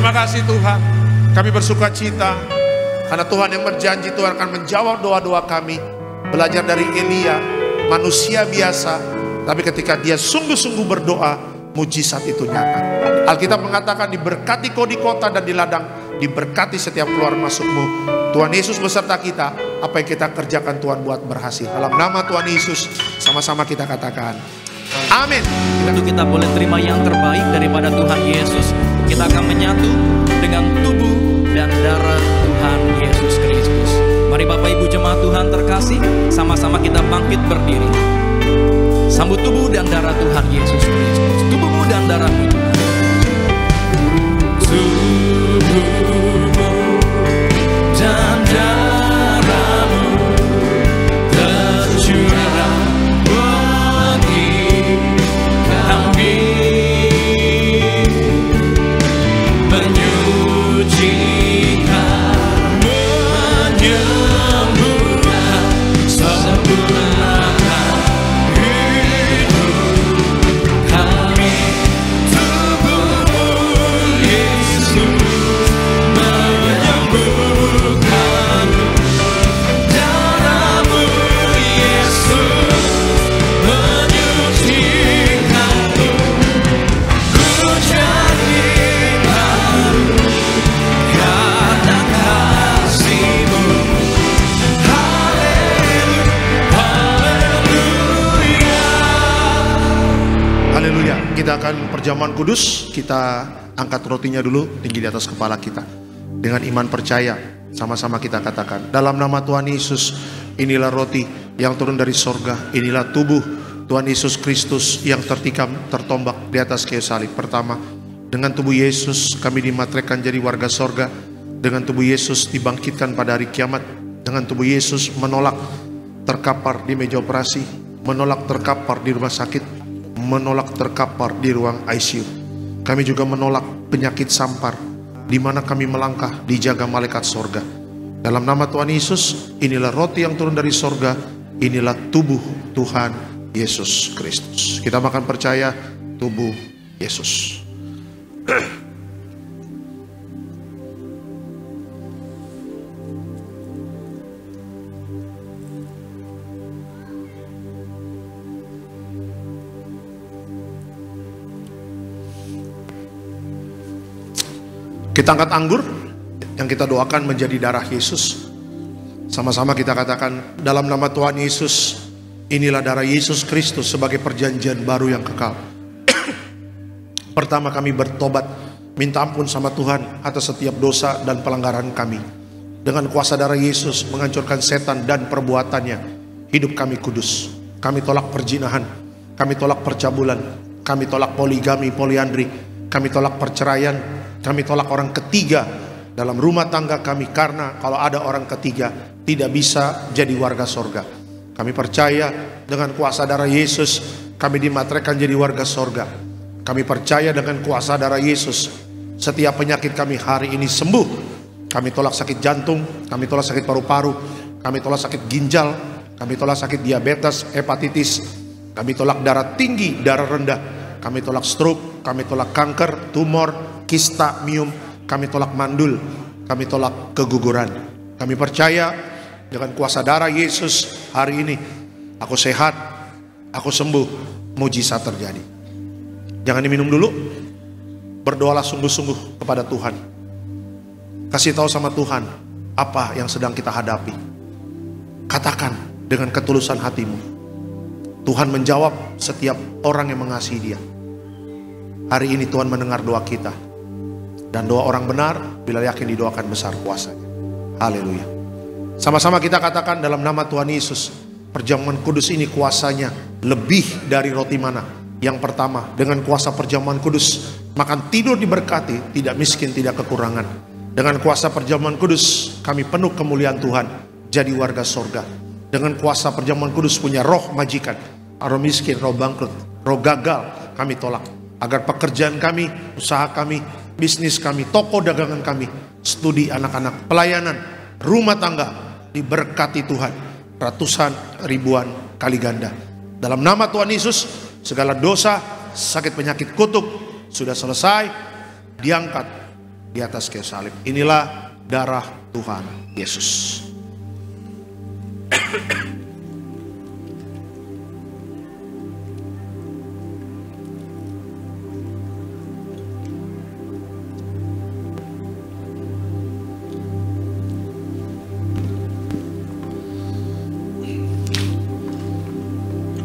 Terima kasih Tuhan. Kami bersuka cita karena Tuhan yang berjanji Tuhan akan menjawab doa-doa kami. Belajar dari Elia, manusia biasa, tapi ketika dia sungguh-sungguh berdoa, mujizat itu nyata. Alkitab mengatakan diberkati kau di kota dan di ladang, diberkati setiap keluar masukmu. Tuhan Yesus beserta kita. Apa yang kita kerjakan Tuhan buat berhasil. Dalam nama Tuhan Yesus, sama-sama kita katakan amin. Tentu kita boleh terima yang terbaik daripada Tuhan Yesus. Kita akan menyatu dengan tubuh dan darah Tuhan Yesus Kristus. Mari Bapak Ibu jemaat Tuhan terkasih, sama-sama kita bangkit berdiri. Sambut tubuh dan darah Tuhan Yesus Kristus. Tubuhmu dan darahmu Tuhan. Tubuhmu dan darahmu tercurah bagi kami, menyucikan, menyembuhkan, sempurnakan hidup kami. Tubuhmu Yesus menyembuhkan, darahmu Yesus menyucikanku. Ku jadi baru karena kasih-Mu. Haleluya. Kita akan perjamuan kudus. Kita angkat rotinya dulu tinggi di atas kepala kita. Dengan iman percaya, sama-sama kita katakan, dalam nama Tuhan Yesus, inilah roti yang turun dari sorga. Inilah tubuh Tuhan Yesus Kristus yang tertikam, tertombak di atas kayu salib. Pertama, dengan tubuh Yesus kami dimateraikan jadi warga sorga. Dengan tubuh Yesus dibangkitkan pada hari kiamat. Dengan tubuh Yesus menolak terkapar di meja operasi, menolak terkapar di rumah sakit, menolak terkapar di ruang ICU. Kami juga menolak penyakit sampar, di mana kami melangkah dijaga malaikat sorga. Dalam nama Tuhan Yesus, inilah roti yang turun dari sorga. Inilah tubuh Tuhan Yesus Kristus. Kita makan percaya tubuh Yesus. Kita angkat anggur yang kita doakan menjadi darah Yesus. Sama-sama kita katakan, dalam nama Tuhan Yesus, inilah darah Yesus Kristus sebagai perjanjian baru yang kekal. Pertama, kami bertobat, minta ampun sama Tuhan atas setiap dosa dan pelanggaran kami. Dengan kuasa darah Yesus menghancurkan setan dan perbuatannya, hidup kami kudus. Kami tolak perzinahan, kami tolak percabulan, kami tolak poligami, poliandri, kami tolak perceraian, kami tolak orang ketiga dalam rumah tangga kami, karena kalau ada orang ketiga tidak bisa jadi warga sorga. Kami percaya dengan kuasa darah Yesus kami dimateraikan jadi warga sorga. Kami percaya dengan kuasa darah Yesus setiap penyakit kami hari ini sembuh. Kami tolak sakit jantung, kami tolak sakit paru-paru, kami tolak sakit ginjal, kami tolak sakit diabetes, hepatitis, kami tolak darah tinggi, darah rendah, kami tolak stroke, kami tolak kanker, tumor, kista, miom, kami tolak mandul, kami tolak keguguran. Kami percaya dengan kuasa darah Yesus hari ini aku sehat, aku sembuh, mujizat terjadi. Jangan diminum dulu, berdoalah sungguh-sungguh kepada Tuhan. Kasih tahu sama Tuhan apa yang sedang kita hadapi. Katakan dengan ketulusan hatimu. Tuhan menjawab setiap orang yang mengasihi Dia. Hari ini Tuhan mendengar doa kita. Dan doa orang benar bila yakin didoakan besar kuasanya. Haleluya. Sama-sama kita katakan dalam nama Tuhan Yesus, perjamuan kudus ini kuasanya lebih dari roti mana. Yang pertama, dengan kuasa perjamuan kudus, makan tidur diberkati, tidak miskin, tidak kekurangan. Dengan kuasa perjamuan kudus, kami penuh kemuliaan Tuhan, jadi warga sorga. Dengan kuasa perjamuan kudus punya roh majikan, roh miskin, roh bangkrut, roh gagal, kami tolak. Agar pekerjaan kami, usaha kami, bisnis kami, toko dagangan kami, studi anak-anak, pelayanan, rumah tangga diberkati Tuhan ratusan ribuan kali ganda. Dalam nama Tuhan Yesus, segala dosa, sakit, penyakit, kutuk sudah selesai, diangkat, di atas kayu salib. Inilah darah Tuhan Yesus.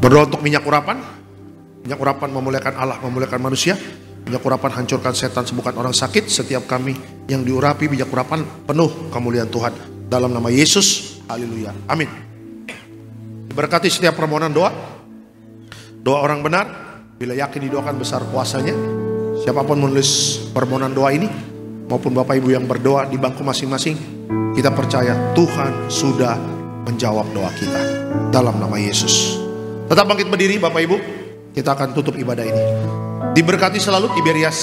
Berdoa untuk minyak urapan. Minyak urapan memuliakan Allah, memuliakan manusia. Minyak urapan hancurkan setan, sembuhkan orang sakit. Setiap kami yang diurapi minyak urapan penuh kemuliaan Tuhan. Dalam nama Yesus, haleluya, amin. Diberkati setiap permohonan doa. Doa orang benar, bila yakin didoakan besar kuasanya. Siapapun menulis permohonan doa ini, maupun Bapak Ibu yang berdoa di bangku masing-masing, kita percaya Tuhan sudah menjawab doa kita. Dalam nama Yesus. Tetap bangkit berdiri Bapak Ibu. Kita akan tutup ibadah ini. Diberkati selalu Tiberias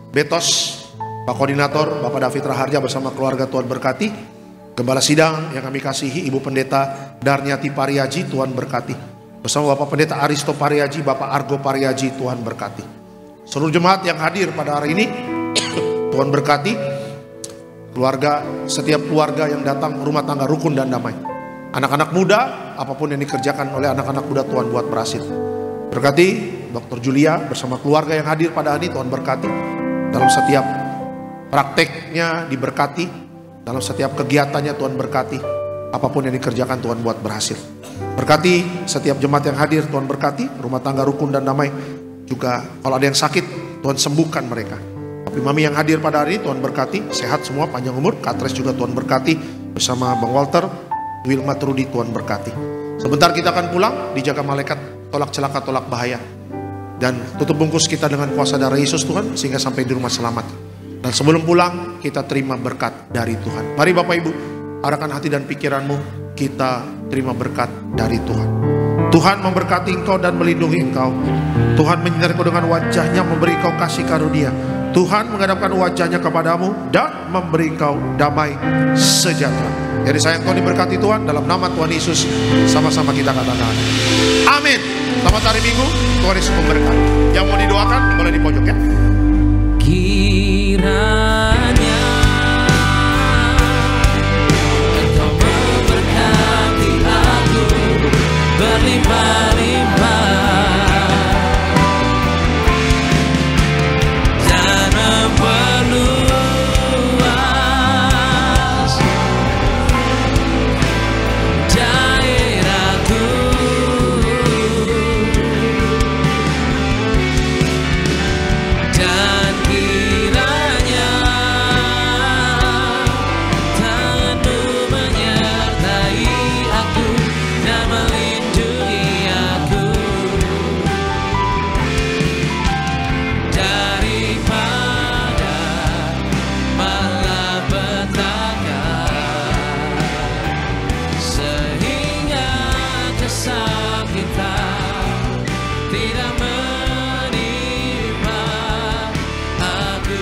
Betos, Pak Koordinator, Bapak David Raharja bersama keluarga, Tuhan berkati. Gembala sidang yang kami kasihi, Ibu Pendeta Darniati Pariaji, Tuhan berkati. Bersama Bapak Pendeta Aristo Pariaji, Bapak Argo Pariaji, Tuhan berkati. Seluruh jemaat yang hadir pada hari ini, Tuhan berkati. Keluarga, setiap keluarga yang datang, rumah tangga rukun dan damai. Anak-anak muda, apapun yang dikerjakan oleh anak-anak muda, Tuhan buat berhasil. Berkati Dr. Julia bersama keluarga yang hadir pada hari ini, Tuhan berkati. Dalam setiap prakteknya diberkati, dalam setiap kegiatannya Tuhan berkati. Apapun yang dikerjakan Tuhan buat berhasil. Berkati setiap jemaat yang hadir, Tuhan berkati. Rumah tangga rukun dan damai. Juga kalau ada yang sakit, Tuhan sembuhkan mereka. Tapi mami yang hadir pada hari ini, Tuhan berkati. Sehat semua, panjang umur. Katres juga Tuhan berkati. Bersama Bang Walter, Wilma Trudi, Tuhan berkati. Sebentar kita akan pulang, dijaga malaikat, tolak celaka, tolak bahaya. Dan tutup bungkus kita dengan kuasa darah Yesus Tuhan, sehingga sampai di rumah selamat. Dan sebelum pulang, kita terima berkat dari Tuhan. Mari Bapak Ibu, arahkan hati dan pikiranmu, kita terima berkat dari Tuhan. Tuhan memberkati engkau dan melindungi engkau. Tuhan menyinari engkau dengan wajahnya, memberi engkau kasih karunia. Tuhan menghadapkan wajahnya kepadamu dan memberi engkau damai sejahtera. Jadi saya engkau diberkati Tuhan, dalam nama Tuhan Yesus. Sama-sama kita katakan amin. Selamat hari Minggu, Tuhan Yesus memberkati. Yang mau didoakan boleh di pojok ya. Kiranya Engkau memberkati aku berlimpah-limpah dan memperluas daerahku, dan kiranya tanganmu menyertai aku dan melindungi aku daripada malapetaka, sehingga kesakitan tidak menimpa aku,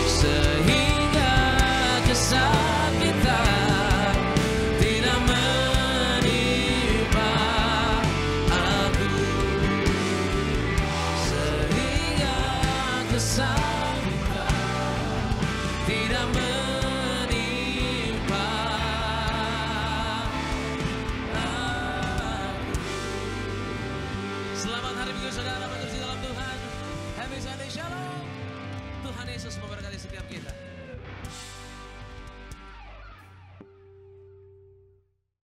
sehingga kesakitan tidak menimpa aku, sehingga kesakitan tidak menimpa aku. Selamat hari Minggu saudara, mengerti dalam Tuhan. Happy Sunday, Shalom. Tuhan Yesus memberkati setiap kita.